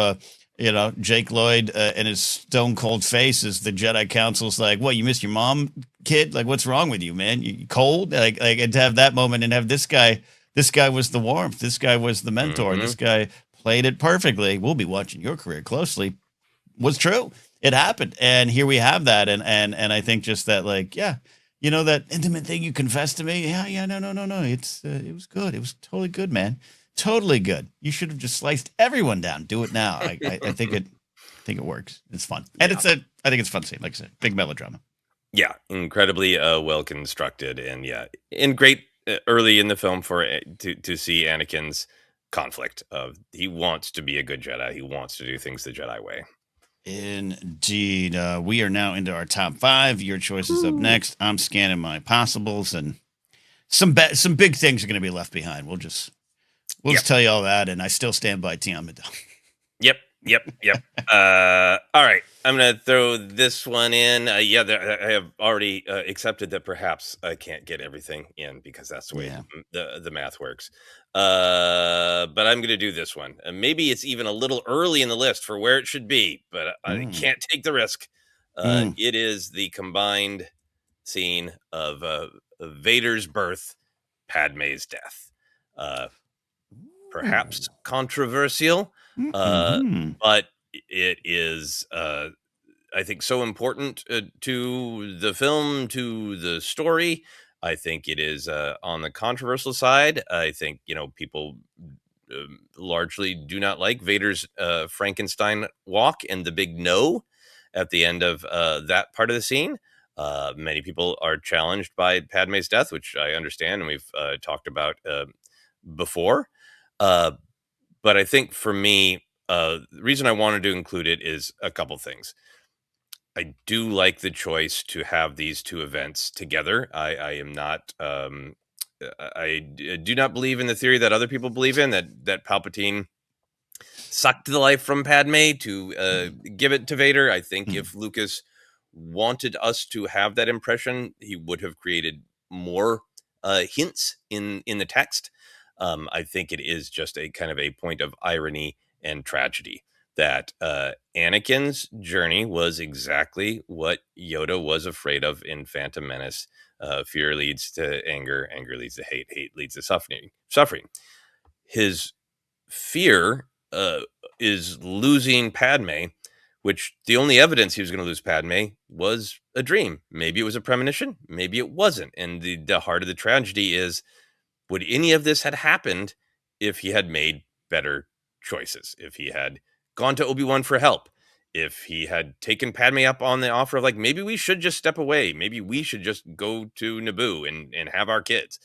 Jake Lloyd and his stone cold face as the Jedi Council's like, "What, you missed your mom, kid? Like, what's wrong with you, man? You cold?" Like, and to have that moment and have this guy was the warmth. This guy was the mentor. This guy played it perfectly. We'll be watching your career closely. was true. It happened, and here we have that, and I think just that, like, yeah, that intimate thing you confessed to me. Yeah, yeah, no, no, no, no. It was good. It was totally good, man. Totally good. You should have just sliced everyone down. Do it now. I think it works. It's fun, and Yeah. I think it's fun scene. Like I said, big melodrama. Yeah, incredibly well constructed, and yeah, and great early in the film for to see Anakin's conflict of he wants to be a good Jedi, he wants to do things the Jedi way. Indeed. We are now into our top five. Your choice is up next. I'm scanning my possibles, and some big things are going to be left behind. We'll Yep, just tell you all that, and I still stand by Tiamida. yep. All right, I'm gonna throw this one in. Yeah, I have already accepted that perhaps I can't get everything in because that's the way Yeah. the math works. But I'm gonna do this one. Maybe it's even a little early in the list for where it should be, but I Mm. can't take the risk. Mm. It is the combined scene of Vader's birth, Padme's death. Uh, Perhaps controversial, uh, Mm-hmm. but it is, I think, so important to the film, to the story. I think it is on the controversial side. I think people largely do not like Vader's Frankenstein walk and the big no at the end of that part of the scene. Many people are challenged by Padme's death, which I understand, and we've talked about before. Uh, but I think for me, the reason I wanted to include it is a couple things. I do like the choice to have these two events together. I am not. Do not believe in the theory that other people believe in that Palpatine sucked the life from Padme to give it to Vader. I think Mm. if Lucas wanted us to have that impression, he would have created more hints in the text. I think it is just a kind of a point of irony and tragedy that Anakin's journey was exactly what Yoda was afraid of in Phantom Menace. Fear leads to anger, anger leads to hate, hate leads to suffering. His fear is losing Padme, which the only evidence he was going to lose Padme was a dream. Maybe it was a premonition, maybe it wasn't. And the heart of the tragedy is, would any of this had happened if he had made better choices, if he had gone to Obi-Wan for help, if he had taken Padme up on the offer of, like, maybe we should just step away, maybe we should just go to Naboo and have our kids.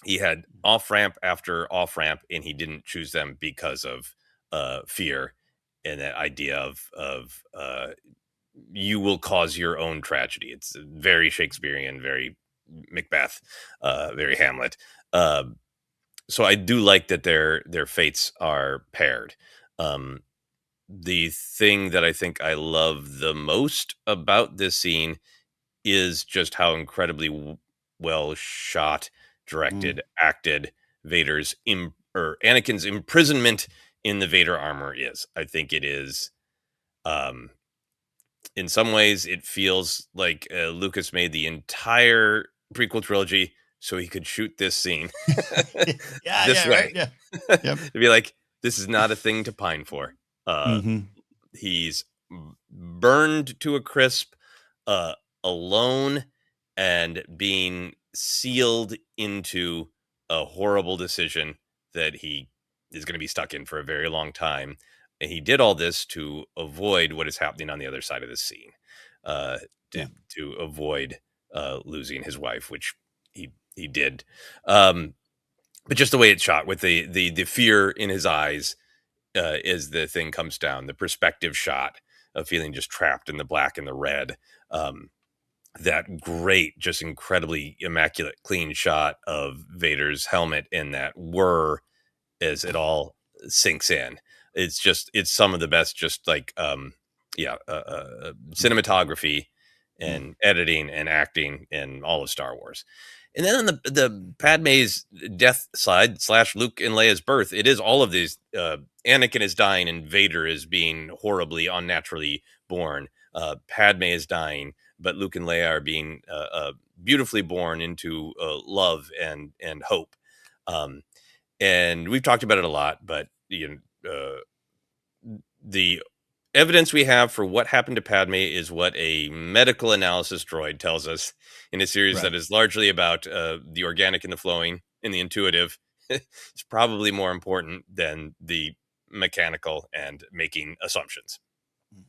He had off ramp after off ramp, and he didn't choose them because of fear and that idea of you will cause your own tragedy. It's very Shakespearean, very Macbeth, very Hamlet. So I do like that their fates are paired. Um, the thing that I think I love the most about this scene is just how incredibly well shot, Mm. directed, acted or Anakin's imprisonment in the Vader armor is. I think it is. Um, in some ways, it feels like Lucas made the entire prequel trilogy so he could shoot this scene Yeah, this yeah, right. way Yeah. Yep. to be like, this is not a thing to pine for. Uh, Mm-hmm. he's burned to a crisp, uh, alone, and being sealed into a horrible decision that he is going to be stuck in for a very long time. And he did all this to avoid what is happening on the other side of the scene, uh, Yeah. to avoid losing his wife, which he did. But just the way it's shot, with the fear in his eyes as the thing comes down, the perspective shot of feeling just trapped in the black and the red. Um, that great, just incredibly immaculate, clean shot of Vader's helmet and that whir as it all sinks in. It's some of the best, just like, cinematography Mm. and editing and acting in all of Star Wars. And then on the Padme's death side / Luke and Leia's birth, it is all of these. Anakin is dying and Vader is being horribly unnaturally born. Padme is dying, but Luke and Leia are being beautifully born into love and hope. Um, and we've talked about it a lot, but the evidence we have for what happened to Padme is what a medical analysis droid tells us in a series Right. that is largely about the organic and the flowing and the intuitive. It's probably more important than the mechanical and making assumptions.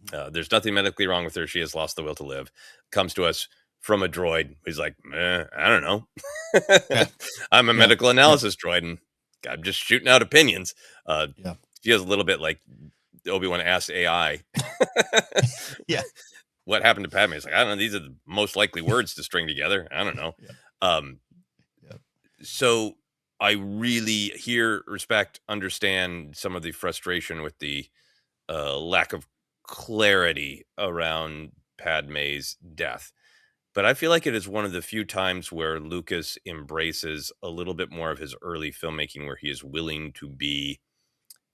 Mhm. There's nothing medically wrong with her. She has lost the will to live. Comes to us from a droid who's like, I don't know. Yeah. I'm a Yeah. medical Yeah. analysis droid, and I'm just shooting out opinions. Yeah. Feels a little bit like Obi-Wan asked AI, Yeah. what happened to Padme? It's like, I don't know. These are the most likely words to string together. I don't know. Yeah. Um, Yeah. so I really hear, respect, understand some of the frustration with the lack of clarity around Padme's death. But I feel like it is one of the few times where Lucas embraces a little bit more of his early filmmaking, where he is willing to be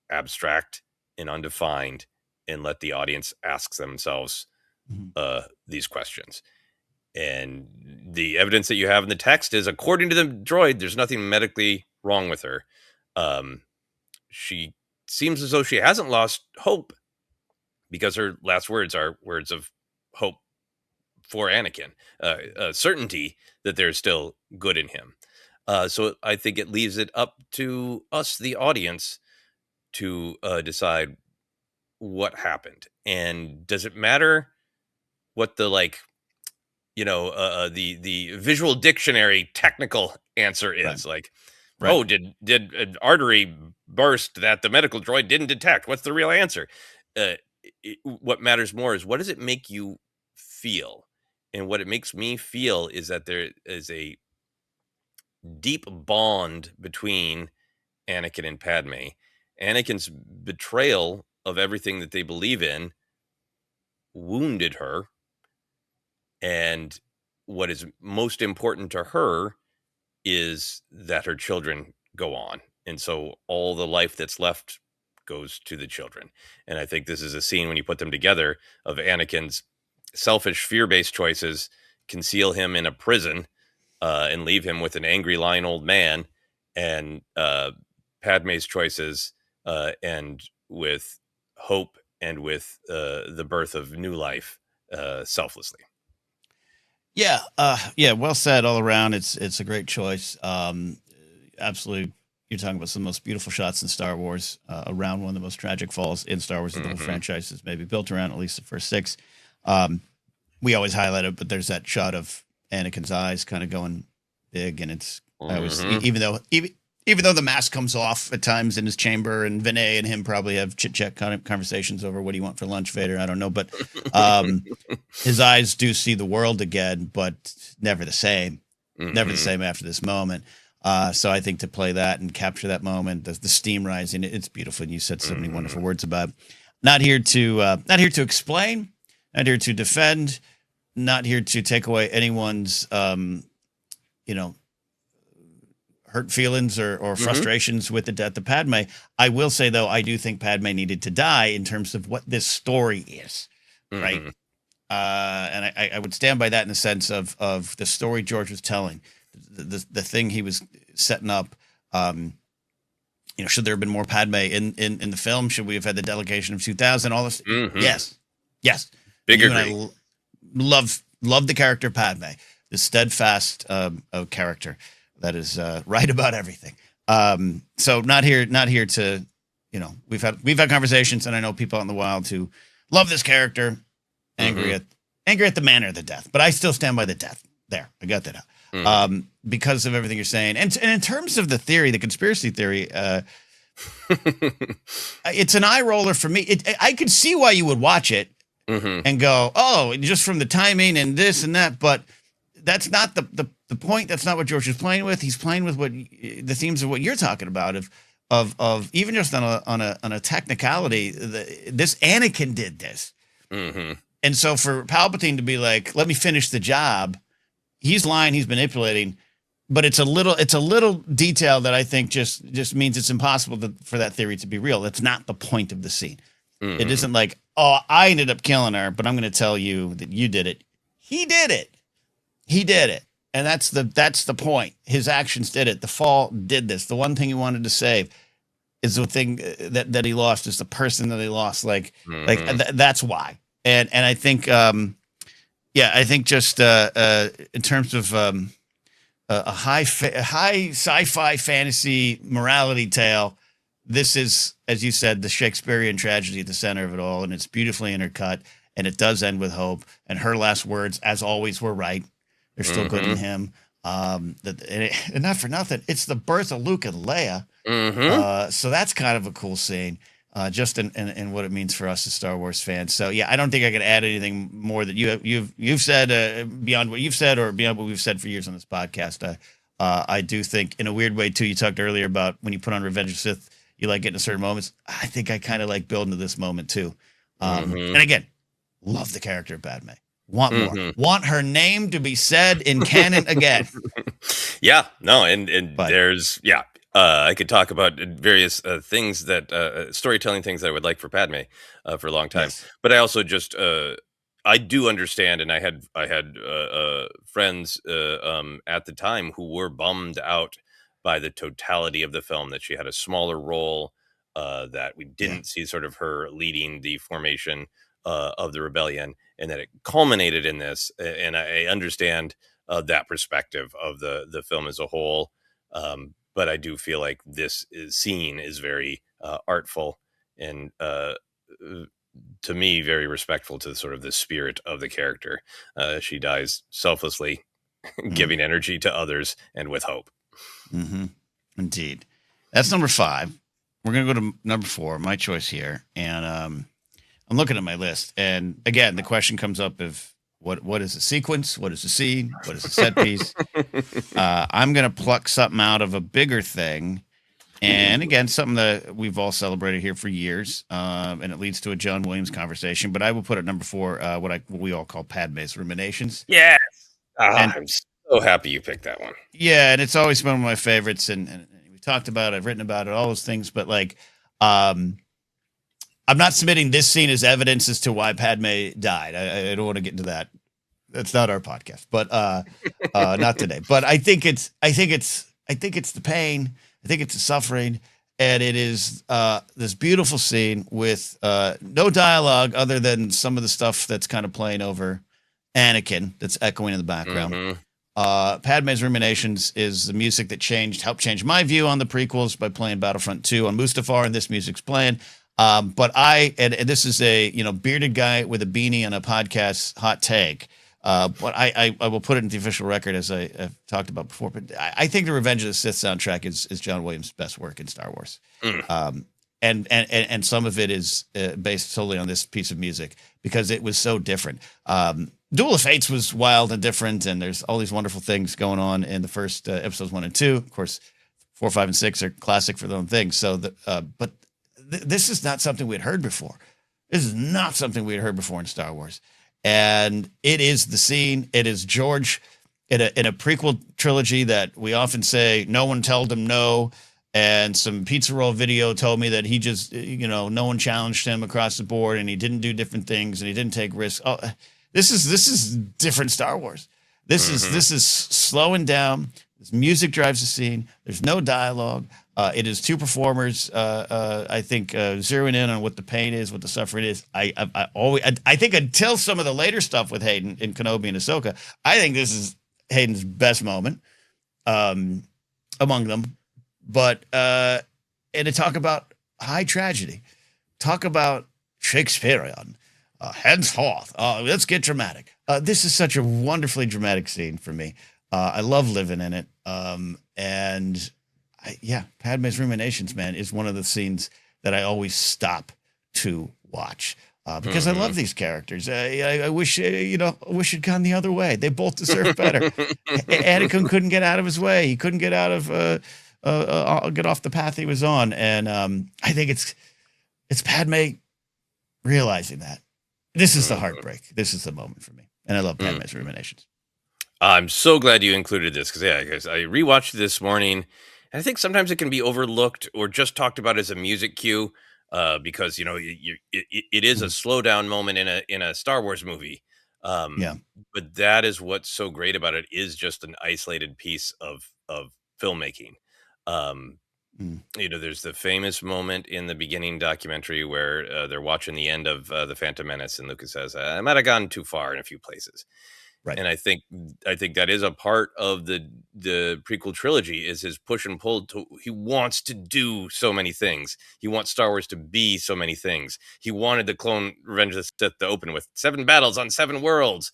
abstract and undefined and let the audience ask themselves Mhm. these questions. And the evidence that you have in the text is, according to the droid, there's nothing medically wrong with her. Um, she seems as though she hasn't lost hope, because her last words are words of hope for Anakin, certainty that there's still good in him. So I think it leaves it up to us, the audience, to decide what happened. And does it matter what the, like, the visual dictionary technical answer Right. is? Like, Right. oh, did an artery burst that the medical droid didn't detect? What's the real answer? Uh, what matters more is, what does it make you feel? And what it makes me feel is that there is a deep bond between Anakin and Padme. Anakin's betrayal of everything that they believe in wounded her, and what is most important to her is that her children go on. And so all the life that's left goes to the children. And I think this is a scene, when you put them together, of Anakin's selfish, fear based choices conceal him in a prison, and leave him with an angry, lying old man, and Padme's choices, and with hope and with the birth of new life, selflessly. Yeah. Yeah. Well said all around. It's a great choice. Absolutely. You're talking about some of the most beautiful shots in Star Wars, around one of the most tragic falls in Star Wars that the whole Hmm. franchise is maybe built around, at least the first six. Um, we always highlight it, but there's that shot of Anakin's eyes kind of going big, and I always, Hmm. even though the mask comes off at times in his chamber, and Vinay and him probably have chit chat kind of conversations over what do you want for lunch, Vader. I don't know, but um, his eyes do see the world again, but never the same. Never the Hmm. same after this moment. So I think to play that and capture that moment, the steam rising, it's beautiful. And you said so many Hmm. wonderful words about it. Not here to explain, not here to defend, not here to take away anyone's you know hurt feelings or Hmm. frustrations with the death of Padme. I will say though, I do think Padme needed to die in terms of what this story is, right? Hmm. And I would stand by that in the sense of the story George was telling, the thing he was setting up. Um, should there have been more Padme in the film? Should we have had the delegation of 2000? All this, Hmm. yes, yes. And Big you and I agree. love the character Padme, the steadfast character that is right about everything. So not here to, we've had conversations, and I know people out in the wild who love this character, angry Hmm. at angry at the manner of the death, but I still stand by the death. There, I got that out. Hmm. Because of everything you're saying, and in terms of the theory, the conspiracy theory, it's an eye roller for me. I could see why you would watch it Hmm. and go, oh, just from the timing and this and that, but that's not the point. That's not what George is playing with. He's playing with what the themes of what you're talking about, of even just on a technicality. This Anakin did this, Hmm. and so for Palpatine to be like, let me finish the job, he's lying, he's manipulating, but it's a little detail that I think just means it's impossible for that theory to be real. That's not the point of the scene. It Hmm. isn't like, oh, I ended up killing her, but I'm going to tell you that you did it. He did it. He did it. And that's the point. His actions did it. The fall did this. The one thing he wanted to save. is the thing that he lost, is the person that he lost. Mhm. That's why. And I think, I think just in terms of a high sci-fi fantasy morality tale, this is, as you said, the Shakespearean tragedy at the center of it all, and it's beautifully intercut, and it does end with hope. And her last words, as always, were right. There's still good in Mhm. him. And not for nothing, it's the birth of Luke and Leia. Mhm. So that's kind of a cool scene, just in what it means for us as Star Wars fans. So yeah, I don't think I could add anything more that you've said, beyond what you've said, or beyond what we've said for years on this podcast. I do think, in a weird way too, you talked earlier about when you put on Revenge of the Sith, you like getting to certain moments. I think I kind of like building to this moment too. Mhm. And again, love the character of Padme. Want more. Mhm. Want her name to be said in canon again. Yeah, no, and But there's I could talk about various things that storytelling things that I would like for Padme for a long time, yes, but I also just I do understand, and I had friends at the time who were bummed out by the totality of the film, that she had a smaller role, that we yeah. didn't see sort of her leading the formation of the rebellion, and that it culminated in this. And I understand that perspective of the film as a whole. But I do feel like scene is very artful, and uh, to me, very respectful to sort of the spirit of the character. She dies selflessly, Mm-hmm. giving energy to others and with hope. Mm-hmm. Indeed. That's number 5. We're gonna go to number 4, my choice here, and I'm looking at my list, and again, the question comes up of what is a sequence, what is a scene, what is a set piece. I'm gonna pluck something out of a bigger thing, and again, something that we've all celebrated here for years, and it leads to a John Williams conversation. But I will put at number 4 what we all call Padme's ruminations, Yes. and I'm so happy you picked that one. yeah, and it's always been one of my favorites, and we talked about it, I've written about it, all those things, but um, I'm not submitting this scene as evidence as to why Padme died. I don't want to get into that. That's not our podcast, but not today. But I think it's the pain. I think it's the suffering, and it is this beautiful scene with no dialogue other than some of the stuff that's kind of playing over Anakin, that's echoing in the background. Hmm. Padme's Ruminations is the music that helped change my view on the prequels by playing Battlefront 2 on Mustafar, and this music's playing. And this is a bearded guy with a beanie and a podcast hot take. But I will put it in the official record, as I've talked about before. But I think the Revenge of the Sith soundtrack is John Williams' best work in Star Wars. Mm. And some of it is based solely on this piece of music because it was so different. Duel of Fates was wild and different, and there's all these wonderful things going on in the first episodes 1 and 2. Of course, 4, 5, and 6 are classic for their own things. This is not something we had heard before. This is not something we had heard before in Star Wars, and it is the scene. It is George in a prequel trilogy that we often say no one told him no. And some pizza roll video told me that he just, no one challenged him across the board, and he didn't do different things, and he didn't take risks. Oh, this is different Star Wars. Hmm. This is slowing down. This music drives the scene. There's no dialogue. It is two performers. I think zeroing in on what the pain is, what the suffering is. I think until some of the later stuff with Hayden in Kenobi and Ahsoka, I think this is Hayden's best moment among them. But and to talk about high tragedy, talk about Shakespearean, henceforth. Let's get dramatic. This is such a wonderfully dramatic scene for me. I love living in it. Padme's Ruminations, man, is one of the scenes that I always stop to watch. Because I Hmm. love these characters. I wish, I wish it'd gone the other way. They both deserve better. Anakin couldn't get out of his way. He couldn't get out of get off the path he was on, and I think it's Padme realizing that this is the Hmm. heartbreak. This is the moment for me, and I love Padme's Ruminations. I'm so glad you included this because, yeah, guys, I rewatched it this morning. And I think sometimes it can be overlooked or just talked about as a music cue, because it is a Mhm. slowdown moment in a Star Wars movie. Yeah, But that is what's so great about it, is just an isolated piece of filmmaking. Um, Mm. There's the famous moment in the beginning documentary where they're watching the end of the Phantom Menace, and Lucas says, "I might have gone too far in a few places." Right. And I think that is a part of the prequel trilogy, is his push and pull. He wants to do so many things. He wants Star Wars to be so many things. He wanted the Clone Revenge of the Sith to open with 7 battles on 7 worlds,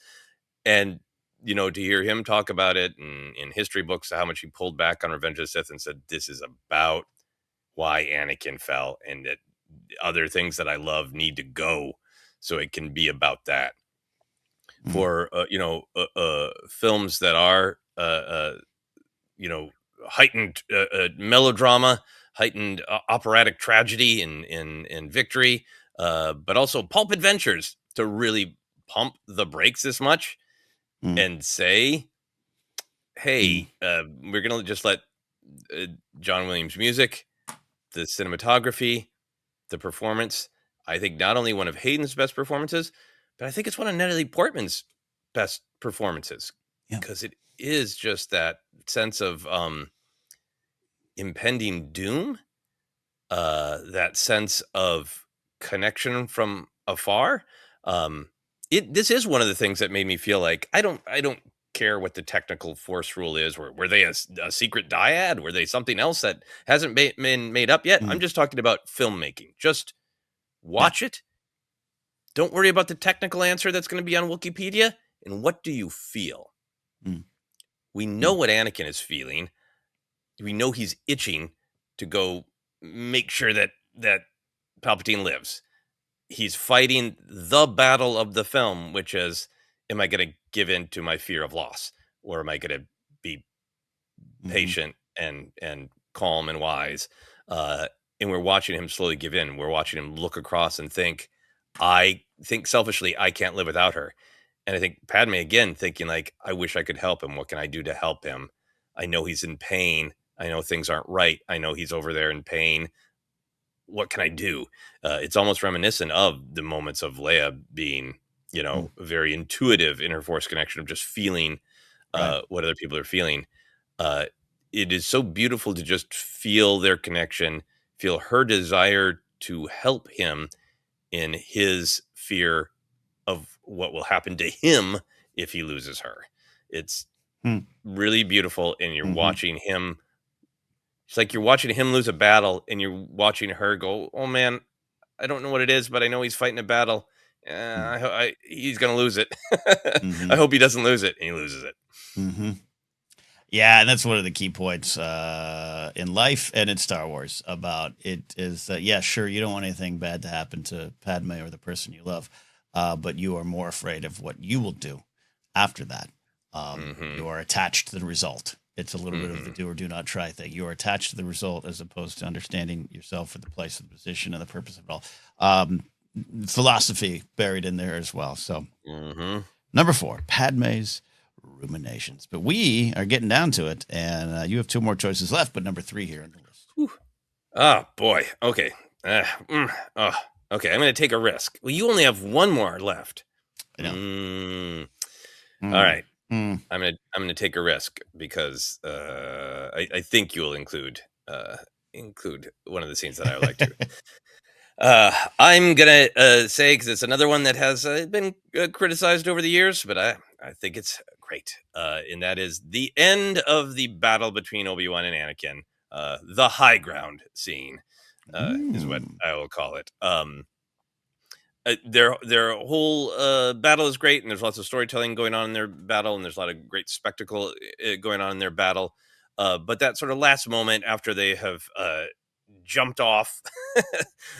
and to hear him talk about it in history books, how much he pulled back on Revenge of the Sith and said, "This is about why Anakin fell, and that other things that I love need to go, so it can be about that." Mm. For films that are you know heightened melodrama, heightened operatic tragedy and victory, but also pulp adventures, to really pump the brakes this much Mm. and say, Mm. hey, we're gonna just let uh, John Williams' music, the cinematography, the performance. I think not only one of Hayden's best performances, but I think it's one of Natalie Portman's best performances, Yeah. because it is just that sense of impending doom, that sense of connection from afar. Um, this is one of the things that made me feel like I don't care what the technical force rule is. Were they a secret dyad? Were they something else that hasn't been made up yet? I'm Mm. just talking about filmmaking. Just Yeah. watch it. Don't worry about the technical answer that's going to be on Wikipedia. And what do you feel? Mm. We know Mm. what Anakin is feeling. We know he's itching to go make sure that Palpatine lives. He's fighting the battle of the film, which is, am I going to give in to my fear of loss, or am I going to be Mhm. patient and calm and wise? And we're watching him slowly give in. We're watching him look across and think, I think selfishly, I can't live without her. And I think Padme, again, thinking like, I wish I could help him. What can I do to help him? I know he's in pain. I know things aren't right. I know he's over there in pain. What can I do? It's almost reminiscent of the moments of Leia being, Mm. very intuitive in her force connection, of just feeling Right. what other people are feeling. Uh, it is so beautiful to just feel their connection, feel her desire to help him in his fear of what will happen to him if he loses her. It's Mm. really beautiful, and you're Mhm. watching him. It's like you're watching him lose a battle, and you're watching her go, "Oh man, I don't know what it is, but I know he's fighting a battle. Mm. He's gonna lose it. I Mhm. hope he doesn't lose it." And he loses it. Mhm. Yeah, and that's one of the key points in life and in Star Wars about it is that, yeah, sure, you don't want anything bad to happen to Padme or the person you love, but you are more afraid of what you will do after that. Mm-hmm. You are attached to the result. It's a little bit of the Mm-hmm. do or do not try thing. You are attached to the result as opposed to understanding yourself for the place, the position, and the purpose of it all. Um, Philosophy buried in there as well. So, Mm-hmm. number 4, Padme's ruminations. But we are getting down to it, and you have 2 more choices left, but number 3 here on the list. Oh boy. Okay. Oh. Okay. I'm gonna take a risk. Well, you only have one more left. I know. Mm, all Mm. right. Mm. I'm gonna take a risk, because I think you'll include one of the scenes that I would like to. I'm gonna say, because it's another one that has been criticized over the years, but I think it's great. And that is the end of the battle between Obi-Wan and Anakin. The high ground scene is what Mm. I will call it. Their whole battle is great, and there's lots of storytelling going on in their battle, and there's a lot of great spectacle going on in their battle. But that sort of last moment after they have jumped off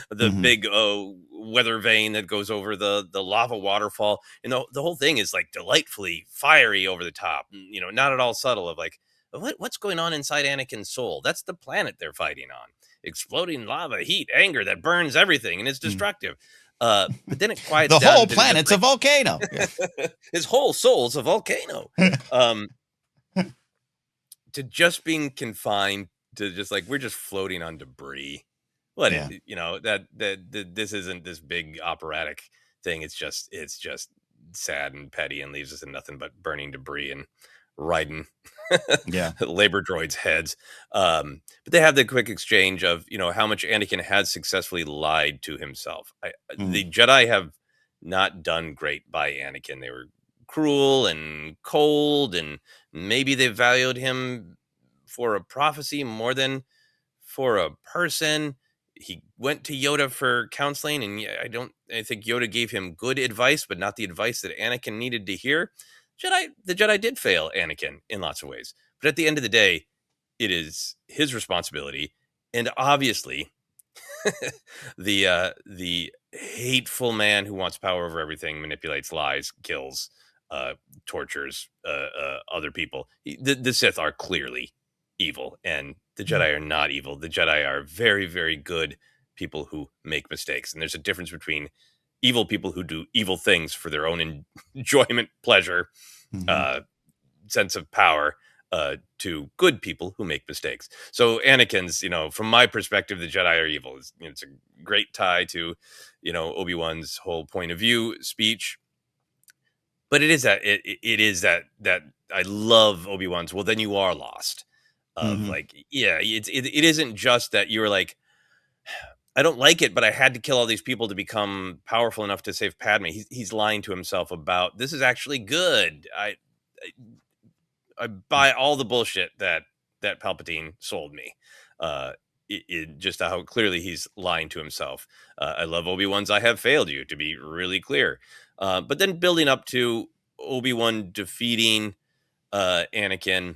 the Mhm. big weather vane that goes over the lava waterfall, and the whole thing is like delightfully fiery over the top. Not at all subtle, of like, what's going on inside Anakin's soul. That's the planet they're fighting on. Exploding lava, heat, anger that burns everything and is Mm. destructive. But then it quiets The down whole to just planet's a like, volcano. Yeah. his whole soul's a volcano. Um, to just being confined to just like, we're just floating on debris. Yeah. That this isn't this big operatic thing. It's just sad and petty, and leaves us in nothing but burning debris and riding Yeah. labor droids' heads. But they have the quick exchange of, how much Anakin has successfully lied to himself. Mm. The Jedi have not done great by Anakin. They were cruel and cold, and maybe they valued him for a prophecy more than for a person. He went to Yoda for counseling, and yeah, I think Yoda gave him good advice, but not the advice that Anakin needed to hear. The Jedi did fail Anakin in lots of ways, but at the end of the day, it is his responsibility. And obviously, the hateful man who wants power over everything, manipulates, lies, kills, uh, tortures other people. The Sith are clearly evil, and the Jedi are not evil. The Jedi are very, very good people who make mistakes, and there's a difference between evil people who do evil things for their own enjoyment, pleasure, Mm-hmm. uh, sense of power, to good people who make mistakes. So Anakin's, from my perspective, the Jedi are evil. It's a great tie to, Obi-Wan's whole point of view speech. But it is that I love Obi-Wan's. Well, then you are lost. Of Mm-hmm. like, yeah, it isn't just that you're like, I don't like it, but I had to kill all these people to become powerful enough to save Padme. He's lying to himself about this is actually good. I buy all the bullshit that Palpatine sold me. Just how clearly he's lying to himself. I love Obi-Wan's "I have failed you," to be really clear. But then building up to Obi-Wan defeating Anakin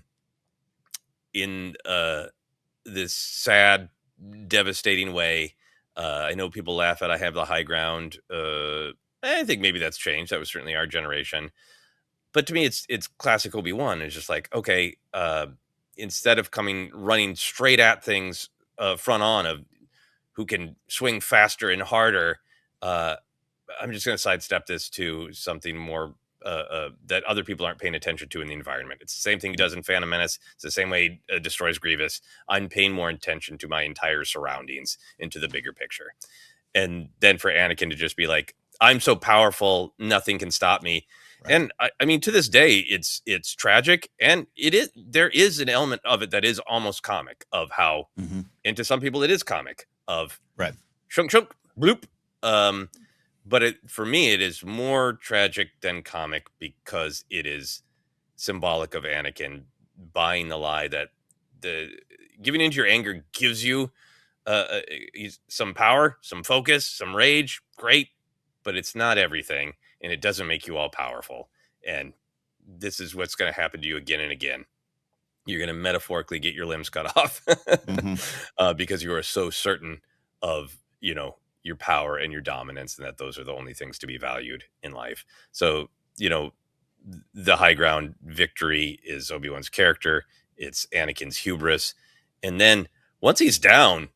in this sad, devastating way. I know people laugh at I have the high ground. I think maybe that's changed. That was certainly our generation. But to me, it's classic Obi-Wan. It's just like, okay, instead of running straight at things, front on, of who can swing faster and harder, uh, I'm just going to sidestep this to something more, that other people aren't paying attention to in the environment. It's the same thing he does in Phantom Menace. It's the same way he destroys Grievous. I'm paying more attention to my entire surroundings, into the bigger picture. And then for Anakin to just be like, I'm so powerful, nothing can stop me. Right. And I mean, to this day, it's tragic, and there is an element of it that is almost comic, of how, Mm-hmm. and to some people it is comic, of Right. shunk shunk bloop. But for me, it is more tragic than comic, because it is symbolic of Anakin buying the lie that the giving into your anger gives you some power, some focus, some rage. Great, but it's not everything, and it doesn't make you all powerful. And this is what's going to happen to you again and again. You're going to metaphorically get your limbs cut off, Mm-hmm. because you are so certain of, your power and your dominance, and that those are the only things to be valued in life. So, the high ground victory is Obi-Wan's character. It's Anakin's hubris. And then once he's down,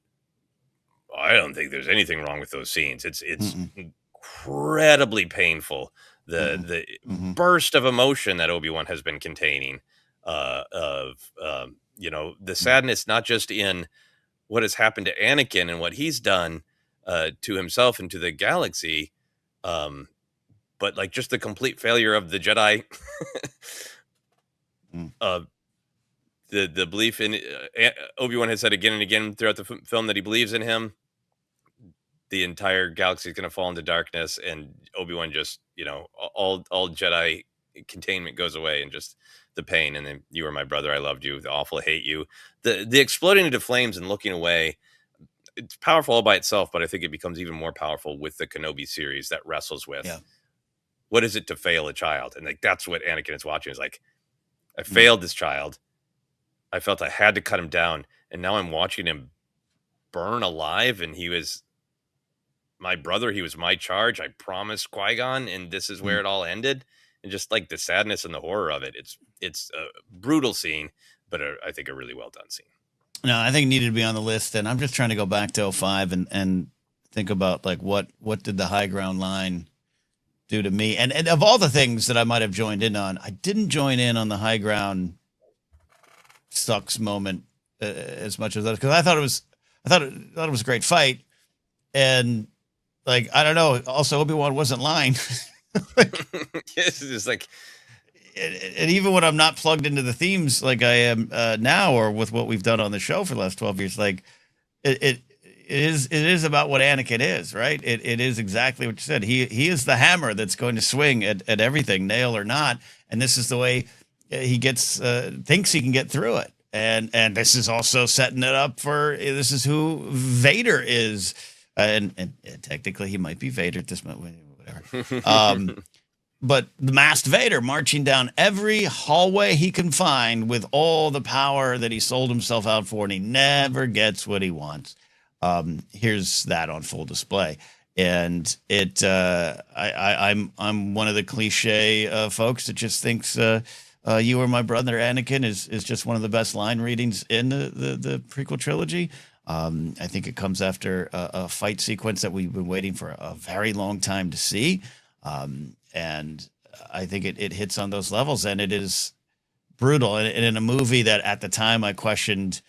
I don't think there's anything wrong with those scenes. It's Mm-mm. incredibly painful. The Mm-mm. the Mm-hmm. burst of emotion that Obi-Wan has been containing, of the sadness, not just in what has happened to Anakin and what he's done, to himself and to the galaxy, um, but like just the complete failure of the Jedi. Mm. uh, the belief in, Obi-Wan has said again and again throughout the film that he believes in him. The entire galaxy is going to fall into darkness, and Obi-Wan just, all Jedi containment goes away, and just the pain. And then, you were my brother, I loved you, the awful hate you, the exploding into flames and looking away. It's powerful all by itself, but I think it becomes even more powerful with the Kenobi series that wrestles with Yeah. what is it to fail a child. And like, that's what Anakin is watching, is like, I Mm. failed this child. I felt I had to cut him down, and now I'm watching him burn alive. And he was my brother, he was my charge. I promised Qui-Gon, and this is Mm. where it all ended. And just like the sadness and the horror of it, it's a brutal scene, but I think a really well done scene. No, I think it needed to be on the list, and I'm just trying to go back to '05 and think about like what did the high ground line do to me, and of all the things that I might have joined in on, I didn't join in on the high ground sucks moment, as much as that, because I thought it was a great fight, and like I don't know, also Obi-Wan wasn't lying. It's just like, and even when I'm not plugged into the themes like I am now, or with what we've done on the show for the last 12 years, like it is about what Anakin is, right? It is exactly what you said. He is the hammer that's going to swing at everything, nail or not. And this is the way he gets thinks he can get through it. And this is also setting it up for this is who Vader is, and technically he might be Vader at this moment, whatever. But the masked Vader marching down every hallway he can find with all the power that he sold himself out for, and he never gets what he wants. Here's that on full display. And I'm one of the cliche folks that just thinks "You Are My Brother, Anakin" is just one of the best line readings in the prequel trilogy. I think it comes after a fight sequence that we've been waiting for a very long time to see. And I think it hits on those levels, and it is brutal. And in a movie that at the time I questioned,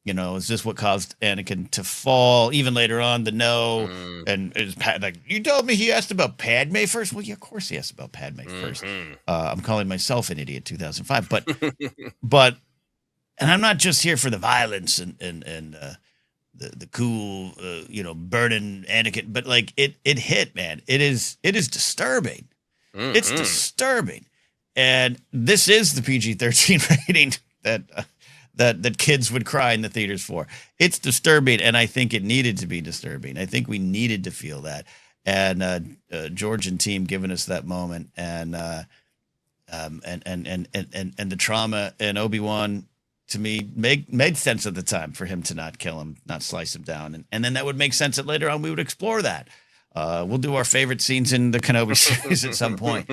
is this what caused Anakin to fall? Even later on, and like, you told me he asked about Padme first. Well, yeah, of course he asked about Padme first. I'm calling myself an idiot, 2005, but, and I'm not just here for the violence and the cool, burning Anakin, but like it hit, man. It is disturbing. It's disturbing, and this is the PG-13 rating that kids would cry in the theaters for. It's disturbing, and I think it needed to be disturbing. I think we needed to feel that, and George and team giving us that moment, and the trauma in Obi-Wan, to me, made sense at the time for him to not kill him, not slice him down, and then that would make sense that later on we would explore that. We'll do our favorite scenes in the Kenobi series at some point.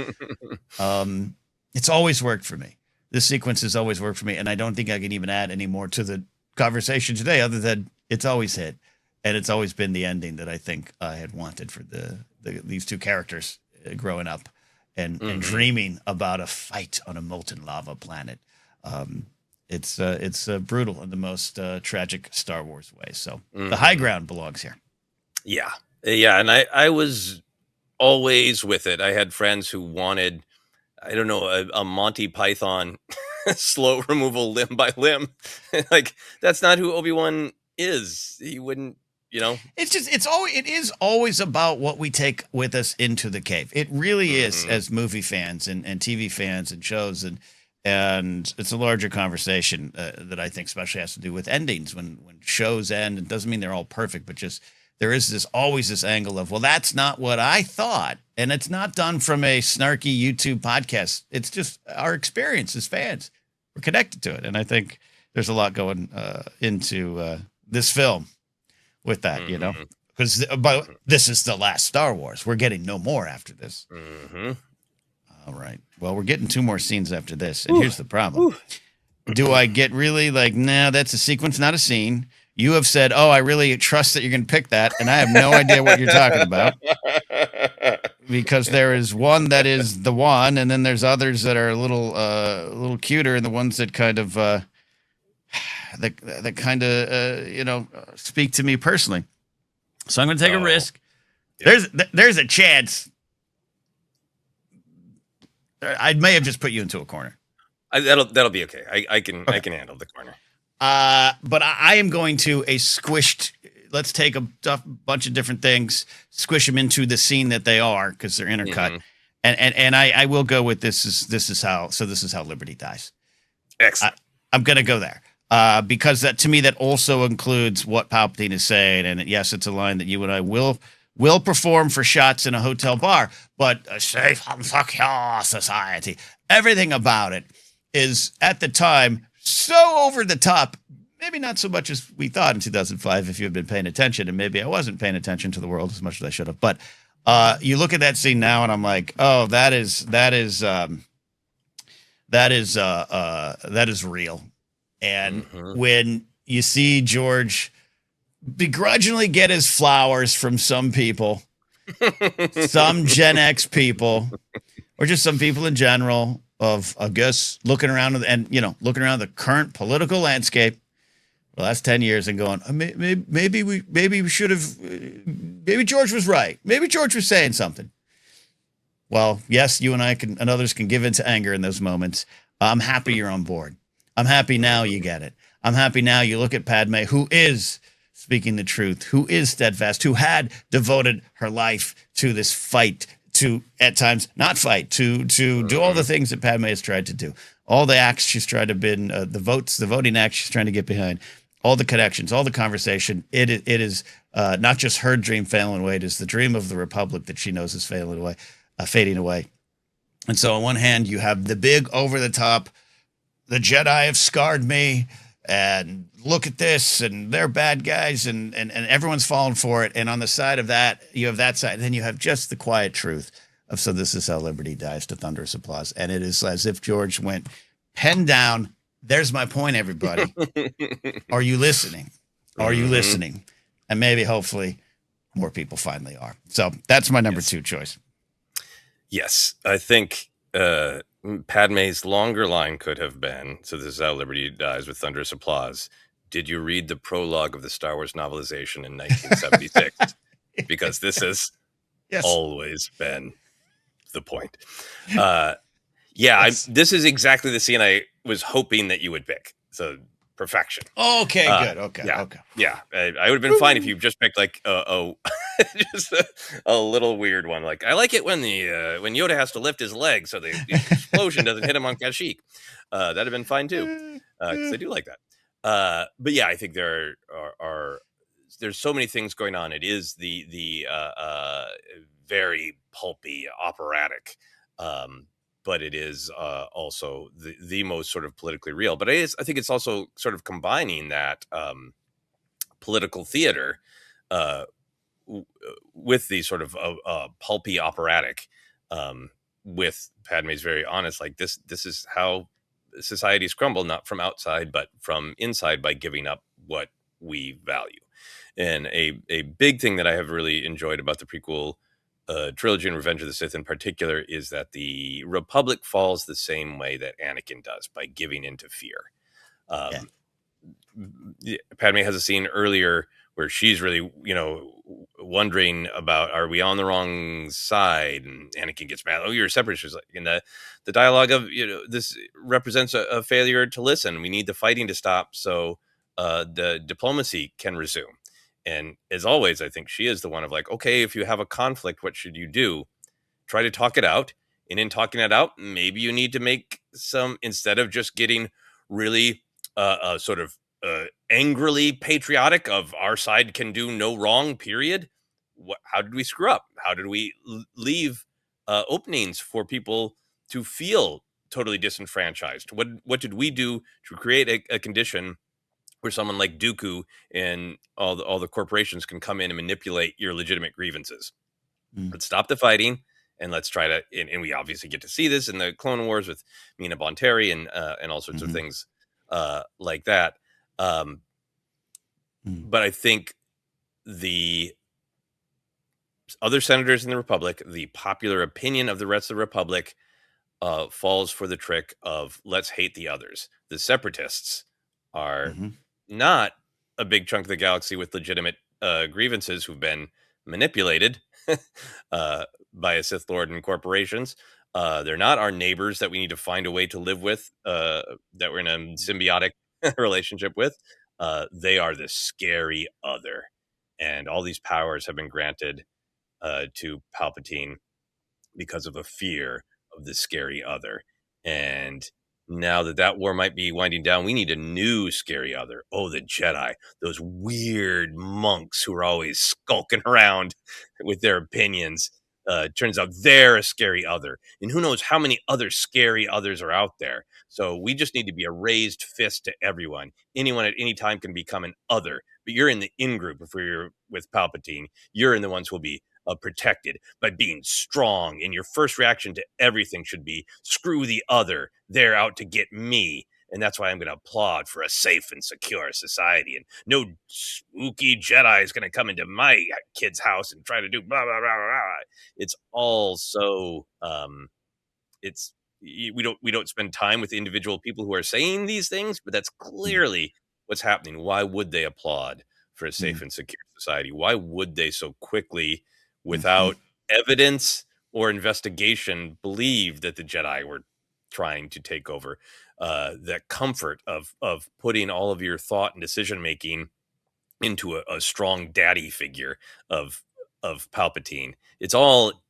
It's always worked for me. This sequence has always worked for me, and I don't think I can even add any more to the conversation today other than it's always hit, and it's always been the ending that I think I had wanted for these two characters growing up and dreaming about a fight on a molten lava planet. It's brutal in the most tragic Star Wars way. So the high ground belongs here. Yeah. Yeah. And I was always with it. I had friends who wanted, I don't know, a Monty Python slow removal limb by limb. Like, that's not who Obi-Wan is. He wouldn't, it is always about what we take with us into the cave. It really is, as movie fans and TV fans and shows, and it's a larger conversation that I think especially has to do with endings. When shows end, it doesn't mean they're all perfect, but just there is always this angle of, well, that's not what I thought. And it's not done from a snarky YouTube podcast. It's just our experience as fans. We're connected to it. And I think there's a lot going into this film with that, because this is the last Star Wars. We're getting no more after this. All right. Well, we're getting 2 more scenes after this. And here's the problem. Do I get really like, nah, that's a sequence, not a scene? You have said, oh, I really trust that you're going to pick that. And I have no idea what you're talking about. Because there is one that is the one, and then there's others that are a little cuter, and the ones that kind of speak to me personally. So I'm going to take a risk. Yeah. There's a chance I may have just put you into a corner. That'll be okay. I can handle the corner. But I am going to a squished. Let's take a bunch of different things, squish them into the scene that they are, because they're intercut. And I will go with this is how Liberty dies. Excellent. I'm going to go there because that, to me, that also includes what Palpatine is saying. And yes, it's a line that you and I will perform for shots in a hotel bar, but a safe and secure society. Everything about it is at the time so over the top. Maybe not so much as we thought in 2005 if you had been paying attention, and maybe I wasn't paying attention to the world as much as I should have. But you look at that scene now, and I'm like, oh, that is real. And when you see George begrudgingly get his flowers from some people, some Gen X people, or just some people in general, of I guess looking around the current political landscape the last 10 years and going, maybe we should have, maybe George was right. Maybe George was saying something. well, yes, you and I can, and others can give into anger in those moments. I'm happy you're on board. I'm happy now you get it. I'm happy now you look at Padme, who is speaking the truth, who is steadfast, who had devoted her life to this fight, to at times not fight, to do all the things that Padme has tried to do, all the acts she's tried to bid, the votes, the voting acts she's trying to get behind, all the connections, all the conversation. It is not just her dream failing away; it is the dream of the Republic that she knows is failing away, fading away. And so, on one hand, you have the big over the top, the Jedi have scarred me, and look at this, and they're bad guys, and everyone's falling for it. And on the side of that, you have that side. And then you have just the quiet truth of, so this is how liberty dies, to thunderous applause. And it is as if George went, pen down. There's my point, everybody. Are you listening? Are you listening? And maybe, hopefully, more people finally are. So that's my number two choice. Yes, I think Padme's longer line could have been, so this is how liberty dies, with thunderous applause. Did you read the prologue of the Star Wars novelization in 1976? Because this has always been the point. This is exactly the scene I was hoping that you would pick. So perfection. Okay, good. Okay. Yeah. I would have been fine if you just picked like just a little weird one. Like, I like it when when Yoda has to lift his leg so the explosion doesn't hit him on Kashyyyk. That'd have been fine too, because I do like that. But yeah, I think there are there's so many things going on. It is the very pulpy, operatic. But it is also the most sort of politically real. But I think it's also sort of combining that political theater with the sort of pulpy operatic, with Padme's very honest, like this is how societies crumble, not from outside, but from inside, by giving up what we value. And a big thing that I have really enjoyed about the prequel trilogy and Revenge of the Sith in particular is that the Republic falls the same way that Anakin does, by giving into fear. Padme has a scene earlier where she's really, wondering about, are we on the wrong side? And Anakin gets mad. Oh, you're a separatist. She's like, in the dialogue of, this represents a failure to listen. We need the fighting to stop so the diplomacy can resume. And as always, I think she is the one of like, okay, if you have a conflict, what should you do? Try to talk it out. And in talking it out, maybe you need to make some, instead of just getting really sort of angrily patriotic of our side can do no wrong, period. How did we screw up? How did we leave openings for people to feel totally disenfranchised? What did we do to create a condition where someone like Dooku and all the corporations can come in and manipulate your legitimate grievances? Let's stop the fighting, and let's try to. And we obviously get to see this in the Clone Wars with Mina Bonteri and all sorts of things like that. But I think the other senators in the Republic, the popular opinion of the rest of the Republic, falls for the trick of let's hate the others. The separatists are not a big chunk of the galaxy with legitimate grievances who've been manipulated by a Sith Lord and corporations. They're not our neighbors that we need to find a way to live with, that we're in a symbiotic relationship with. They are the scary other. And all these powers have been granted to Palpatine because of a fear of the scary other. And now that war might be winding down, we need a new scary other. Oh, the Jedi, those weird monks who are always skulking around with their opinions. Turns out they're a scary other. And who knows how many other scary others are out there. So we just need to be a raised fist to everyone. Anyone at any time can become an other. But you're in the in-group. If we're with Palpatine, you're in the ones who will be protected by being strong. And your first reaction to everything should be, screw the other. They're out to get me. And that's why I'm going to applaud for a safe and secure society. And no spooky Jedi is going to come into my kid's house and try to do blah, blah, blah, blah. It's all so, we don't spend time with individual people who are saying these things, but that's clearly what's happening. Why would they applaud for a safe and secure society? Why would they so quickly, without evidence, or investigation believed that the Jedi were trying to take over. That comfort of putting all of your thought and decision making into a strong daddy figure of Palpatine. It's all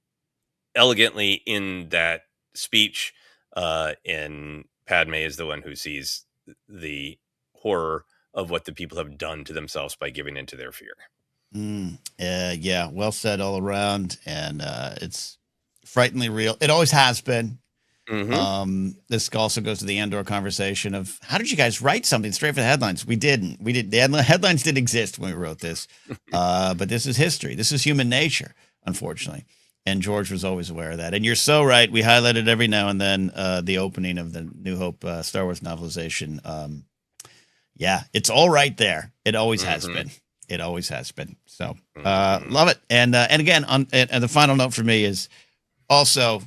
elegantly in that speech. And Padme is the one who sees the horror of what the people have done to themselves by giving into their fear. Yeah, well said all around, and it's frighteningly real. It always has been. This also goes to the Andor conversation of how did you guys write something straight for the headlines? We didn't. We did. The headlines didn't exist when we wrote this, but this is history. This is human nature, unfortunately. And George was always aware of that. And you're so right. We highlight it every now and then. The opening of the New Hope Star Wars novelization. Yeah, it's all right there. It always has been. It always has been. So love it. And again, and the final note for me is also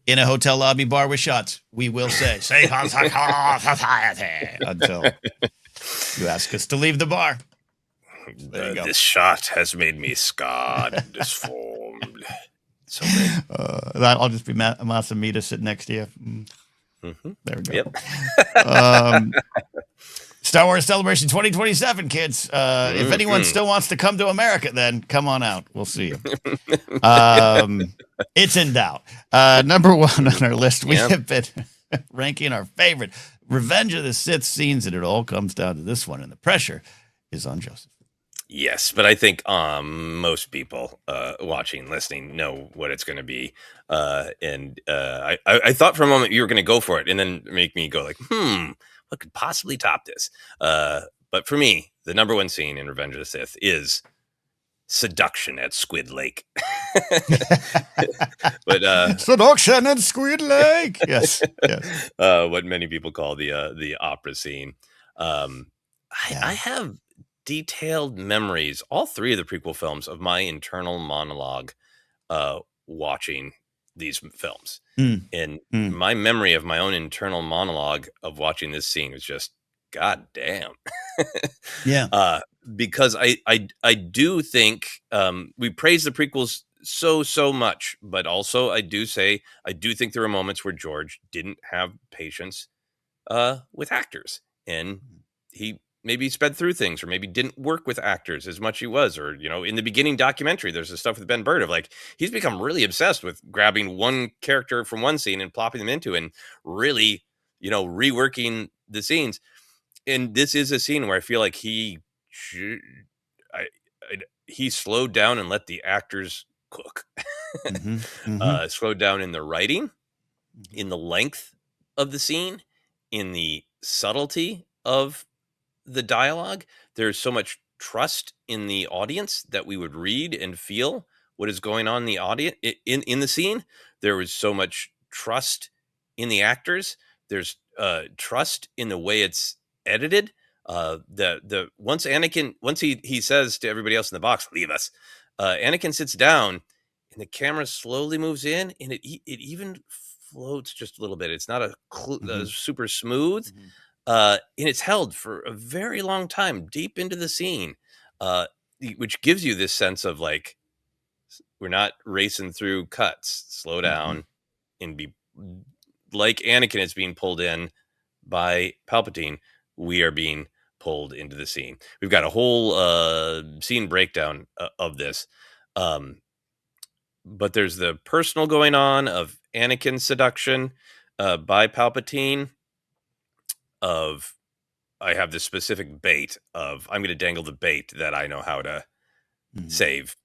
in a hotel lobby bar with shots, we will say "Safe society" until you ask us to leave the bar. There you go. This shot has made me scarred and disformed. So great. I'll just be Masamita sitting next to you. There we go. Yep. Star Wars Celebration 2027, kids. If anyone still wants to come to America, then come on out. We'll see you. It's in doubt. Number one on our list, we have been ranking our favorite Revenge of the Sith scenes, and it all comes down to this one, and the pressure is on Joseph. Yes, but I think most people watching, listening, know what it's going to be. And I thought for a moment you were going to go for it and then make me go like, what could possibly top this? But for me, the number one scene in Revenge of the Sith is Seduction at Squid Lake. But Seduction at Squid Lake. Yes. What many people call the opera scene. I have detailed memories, all three of the prequel films, of my internal monologue watching these films. And my memory of my own internal monologue of watching this scene was just, God damn. Because I do think we praise the prequels so much, but also I do think there were moments where George didn't have patience with actors, and he maybe sped through things, or maybe didn't work with actors as much as he was. Or, in the beginning documentary, there's the stuff with Ben Bird of like, he's become really obsessed with grabbing one character from one scene and plopping them into, and really, reworking the scenes. And this is a scene where I feel like he slowed down and let the actors cook. Slowed down in the writing, in the length of the scene, in the subtlety of the dialogue. There's so much trust in the audience that we would read and feel what is going on in the audience in the scene. There was so much trust in the actors. There's trust in the way it's edited. Once he says to everybody else in the box, "Leave us," Anakin sits down and the camera slowly moves in, and it even floats just a little bit. It's not a super smooth. And it's held for a very long time, deep into the scene, which gives you this sense of like, we're not racing through cuts. Slow down and be like Anakin is being pulled in by Palpatine. We are being pulled into the scene. We've got a whole scene breakdown of this. But there's the personal going on of Anakin's seduction by Palpatine. I have this specific bait of, I'm going to dangle the bait that I know how to save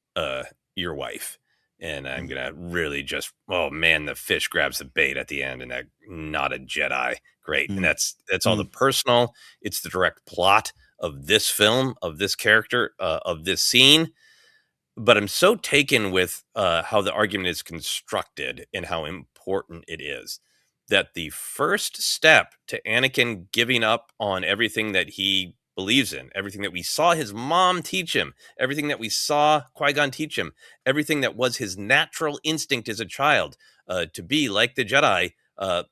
your wife. And I'm going to really just, oh man, the fish grabs the bait at the end, and that, not a Jedi. Great. And that's all the personal. It's the direct plot of this film, of this character, of this scene. But I'm so taken with how the argument is constructed and how important it is, that the first step to Anakin giving up on everything that he believes in, everything that we saw his mom teach him, everything that we saw Qui-Gon teach him, everything that was his natural instinct as a child, to be like the Jedi,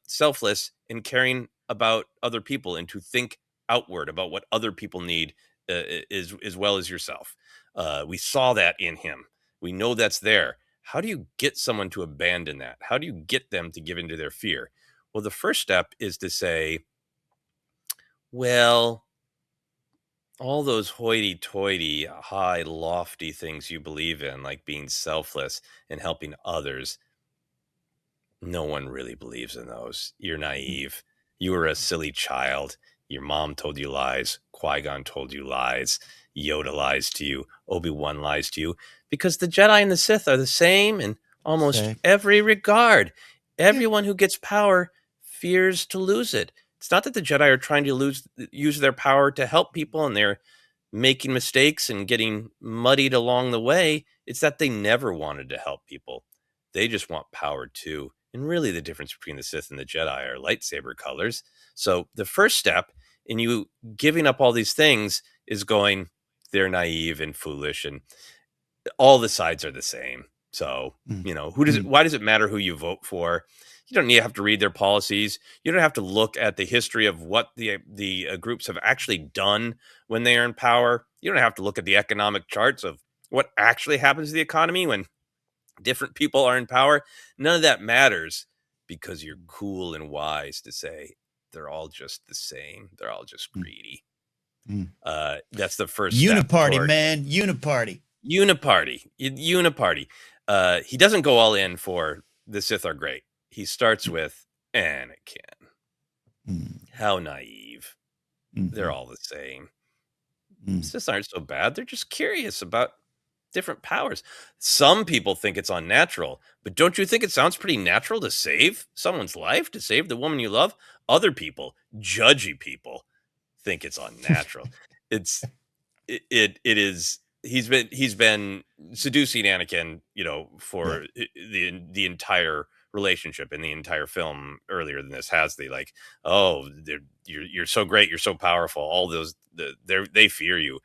selfless and caring about other people, and to think outward about what other people need as well as yourself. We saw that in him. We know that's there. how do you get someone to abandon that? How do you get them to give into their fear? Well, the first step is to say, well, all those hoity-toity, high, lofty things you believe in, like being selfless and helping others, no one really believes in those. You're naive. You were a silly child. Your mom told you lies. Qui-Gon told you lies. Yoda lies to you. Obi-Wan lies to you. Because the Jedi and the Sith are the same in almost Same. every regard. Everyone who gets power fears to lose it. It's not that the Jedi are trying to use their power to help people and they're making mistakes and getting muddied along the way. It's that they never wanted to help people. They just want power too. And really, the difference between the Sith and the Jedi are lightsaber colors. So the first step in you giving up all these things is going, they're naive and foolish, and all the sides are the same. So, why does it matter who you vote for? You don't have to read their policies. You don't have to look at the history of what the groups have actually done when they are in power. You don't have to look at the economic charts of what actually happens to the economy when different people are in power. None of that matters because you're cool and wise to say they're all just the same. They're all just greedy. That's the first step. Uniparty, man. Uniparty. Uniparty. He doesn't go all in for the Sith are great. He starts with Anakin. How naive. They're all the same. Sith aren't so bad. They're just curious about different powers. Some people think it's unnatural, but don't you think it sounds pretty natural to save someone's life, to save the woman you love? Other people, judgy people, think it's unnatural. It is. He's been seducing Anakin, for the entire relationship in the entire film. Earlier than this, has the like, oh, you're so great, you're so powerful. All those they fear you.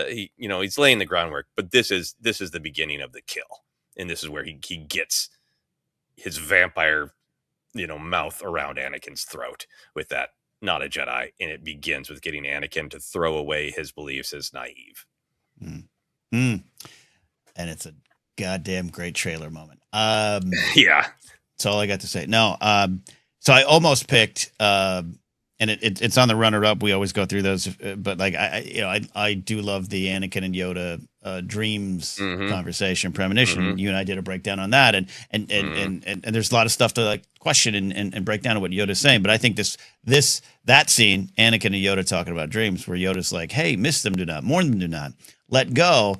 He's laying the groundwork, but this is the beginning of the kill, and this is where he gets his vampire, mouth around Anakin's throat with that not a Jedi, and it begins with getting Anakin to throw away his beliefs as naive. And it's a goddamn great trailer moment. Yeah, that's all I got to say. No, so I almost picked. And it's on the runner-up. We always go through those, but like I do love the Anakin and Yoda dreams conversation, premonition. You and I did a breakdown on that, and there's a lot of stuff to like question and break down what Yoda's saying. But I think that scene, Anakin and Yoda talking about dreams, where Yoda's like, "Hey, miss them, do not mourn them, do not let go,"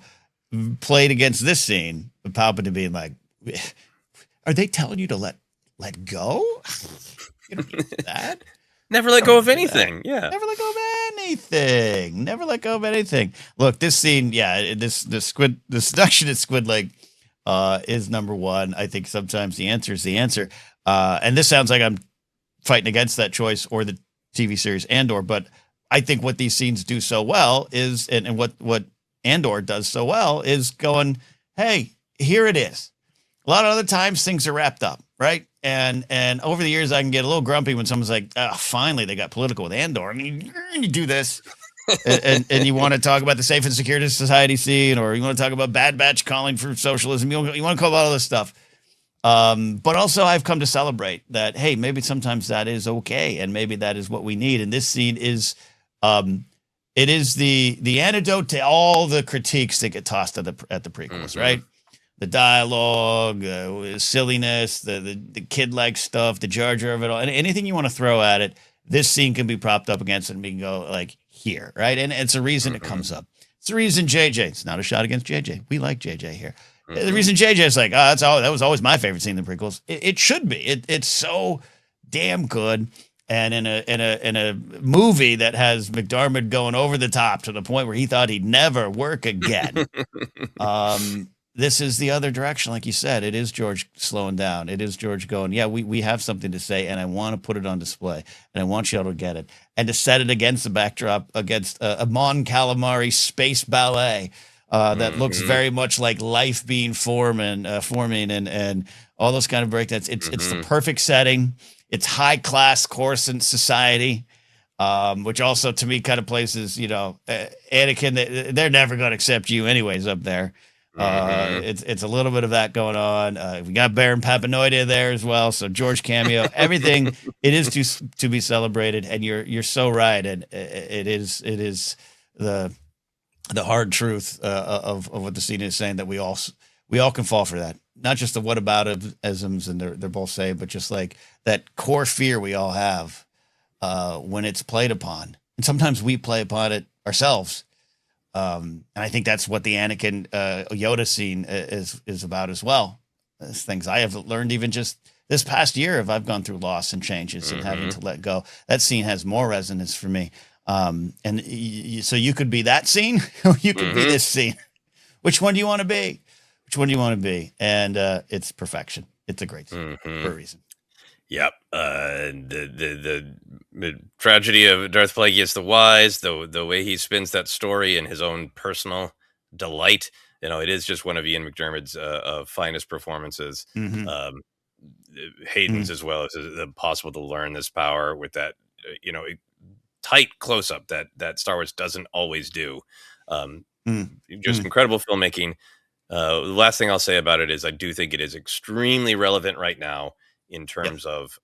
played against this scene, with Palpatine being like, "Are they telling you to let go? You don't need that." Never let go of anything. Yeah. Never let go of anything. Never let go of anything. Look, this scene, the seduction at Squid Lake is number one. I think sometimes the answer is the answer. And this sounds like I'm fighting against that choice or the TV series Andor, but I think what these scenes do so well is, and what Andor does so well is going, hey, here it is. A lot of other times things are wrapped up, right? And over the years, I can get a little grumpy when someone's like, oh, finally, they got political with Andor. I mean, you do this. and you want to talk about the Safe and Security Society scene, or you want to talk about Bad Batch calling for socialism. You want to call about all this stuff. But also, I've come to celebrate that, hey, maybe sometimes that is okay. And maybe that is what we need. And this scene is, it is the antidote to all the critiques that get tossed at the prequels, right? The dialogue, silliness, the kid-like stuff, the Jar Jar of it all, and anything you want to throw at it, this scene can be propped up against it and we can go like here, right? And it's a reason it comes up. It's the reason JJ, it's not a shot against JJ. We like JJ here. The reason JJ is like, oh, that was always my favorite scene in the prequels. It should be. It's so damn good. And in a movie that has McDermott going over the top to the point where he thought he'd never work again. This is the other direction, like you said. It is George slowing down. It is George going, yeah, we have something to say, and I want to put it on display, and I want you all to get it, and to set it against the backdrop against a Mon Calamari space ballet that looks very much like life being forming and all those kind of breakdowns. It's the perfect setting. It's high class Coruscant society. Which also to me kind of places, Anakin, they're never going to accept you anyways up there. Mm-hmm. It's a little bit of that going on. We got Baron Papanoida there as well. So George cameo, everything. It is to be celebrated, and you're so right. And it is the hard truth of what the scene is saying, that we all can fall for that. Not just the whataboutisms and they're both saying, but just like that core fear we all have when it's played upon, and sometimes we play upon it ourselves. And I think that's what the Anakin Yoda scene is about as well. It's things I have learned even just this past year, if I've gone through loss and changes and having to let go. That scene has more resonance for me. So you could be that scene, or you could be this scene. Which one do you want to be? Which one do you want to be? And it's perfection. It's a great scene for a reason. Yep. The tragedy of Darth Plagueis the Wise, the way he spins that story and his own personal delight. It is just one of Ian McDiarmid's finest performances. Hayden's as well. It's impossible to learn this power with that, tight close up that Star Wars doesn't always do. Just incredible filmmaking. The last thing I'll say about it is I do think it is extremely relevant right now in terms of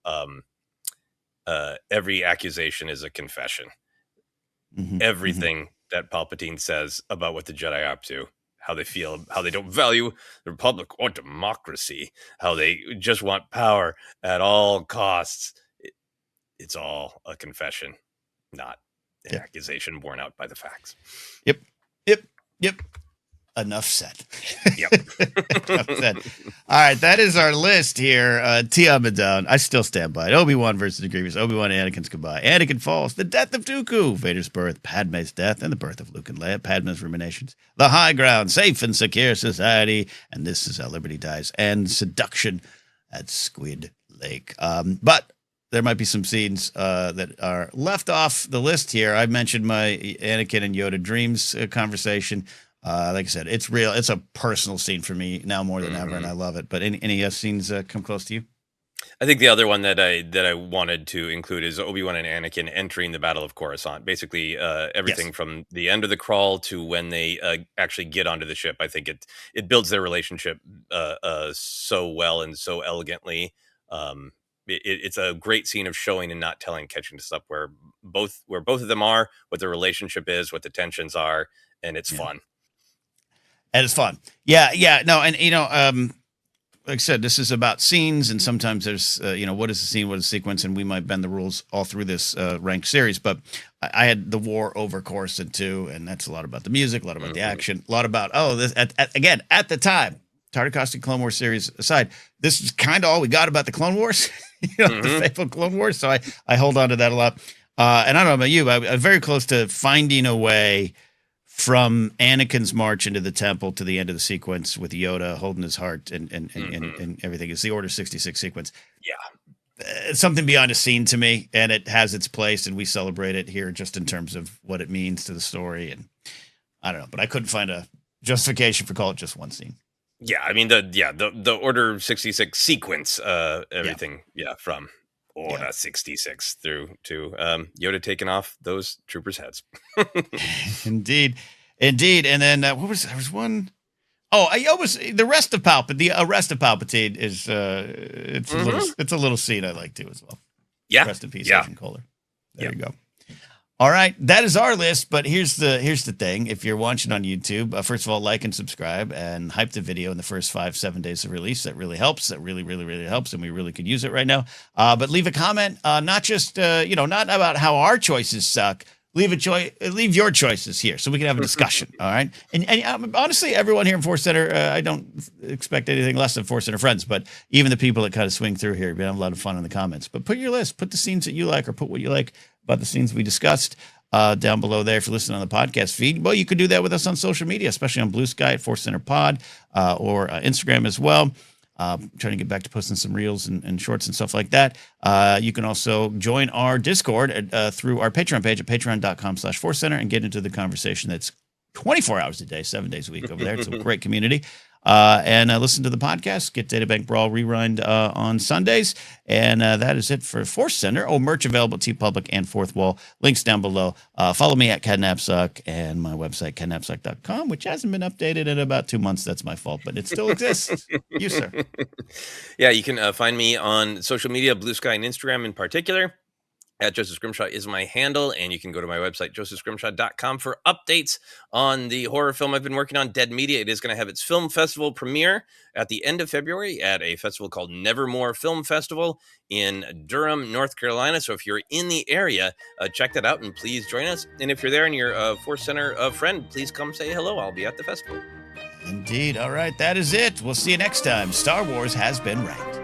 every accusation is a confession. Everything that Palpatine says about what the Jedi are up to, how they feel, how they don't value the Republic or democracy, how they just want power at all costs. It's all a confession, not an accusation borne out by the facts. Yep. Enough said. Yep. Enough said. All right, that is our list here. T up and down. I still stand by it. Obi-Wan versus the Grievous. Obi-Wan and Anakin's goodbye. Anakin falls. The death of Dooku. Vader's birth. Padme's death. And the birth of Luke and Leia. Padme's ruminations. The high ground. Safe and secure society. And this is how liberty dies. And seduction at Squid Lake. But there might be some scenes that are left off the list here. I mentioned my Anakin and Yoda dreams conversation. Like I said, it's real. It's a personal scene for me now more than ever, and I love it. But any scenes come close to you? I think the other one that I wanted to include is Obi-Wan and Anakin entering the Battle of Coruscant. Basically, everything from the end of the crawl to when they actually get onto the ship. I think it builds their relationship so well and so elegantly. It's a great scene of showing and not telling, catching us up where both of them are, what their relationship is, what the tensions are, and it's fun. And it's fun. Yeah. No, and like I said, this is about scenes, and sometimes there's what is a scene, what is a sequence, and we might bend the rules all through this ranked series. But I had the war over Coruscant too, and that's a lot about the music, a lot about the action, a lot about this at the time. Tartakovsky Clone Wars series aside, this is kind of all we got about the Clone Wars, the faithful Clone Wars. So I hold on to that a lot. And I don't know about you, but I'm very close to finding a way from Anakin's march into the temple to the end of the sequence with Yoda holding his heart and everything. It's the Order 66 sequence. Yeah. It's something beyond a scene to me, and it has its place, and we celebrate it here just in terms of what it means to the story. And I don't know, but I couldn't find a justification for calling it just one scene. Yeah, I mean the Order 66 sequence, everything, from Order 66 through to Yoda taking off those troopers' heads. Indeed. And then there was one. Oh, I always the arrest of Palpatine is it's a little scene I like too as well. Yeah. Rest in peace, Agent Kohler. There you go. All right, that is our list. But here's the thing: if you're watching on YouTube, first of all, like and subscribe and hype the video in the first 5-7 days of release. That really helps. That really, really, really helps, and we really could use it right now. But leave a comment, not just not about how our choices suck. Leave your choices here so we can have a discussion. All right, and honestly, everyone here in ForceCenter, I don't expect anything less than ForceCenter friends, but even the people that kind of swing through here, we have a lot of fun in the comments. But put your list, put the scenes that you like, or put what you like about the scenes we discussed down below there. If you're listening on the podcast feed, well, you could do that with us on social media, especially on Blue Sky at ForceCenter Pod or Instagram as well. Trying to get back to posting some reels and shorts and stuff like that. You can also join our Discord through our Patreon page at patreon.com/ForceCenter and get into the conversation that's 24 hours a day, 7 days a week over there. It's a great community. And listen to the podcast. Get Databank Brawl Rewind on Sundays. And that is it for Force Center. Oh, merch available at TeePublic and Fourth Wall. Links down below. Follow me at Catnapsuck and my website, catnapsuck.com, which hasn't been updated in about 2 months. That's my fault, but it still exists. You, sir. Yeah, you can find me on social media, Blue Sky and Instagram in particular. At Joseph Scrimshaw is my handle, and you can go to my website, josephscrimshaw.com, for updates on the horror film I've been working on, Dead Media. It is going to have its film festival premiere at the end of February at a festival called Nevermore Film Festival in Durham, North Carolina. So if you're in the area, check that out, and please join us. And if you're there and you're a Force Center friend, please come say hello. I'll be at the festival. Indeed. All right, that is it. We'll see you next time. Star Wars has been ranked.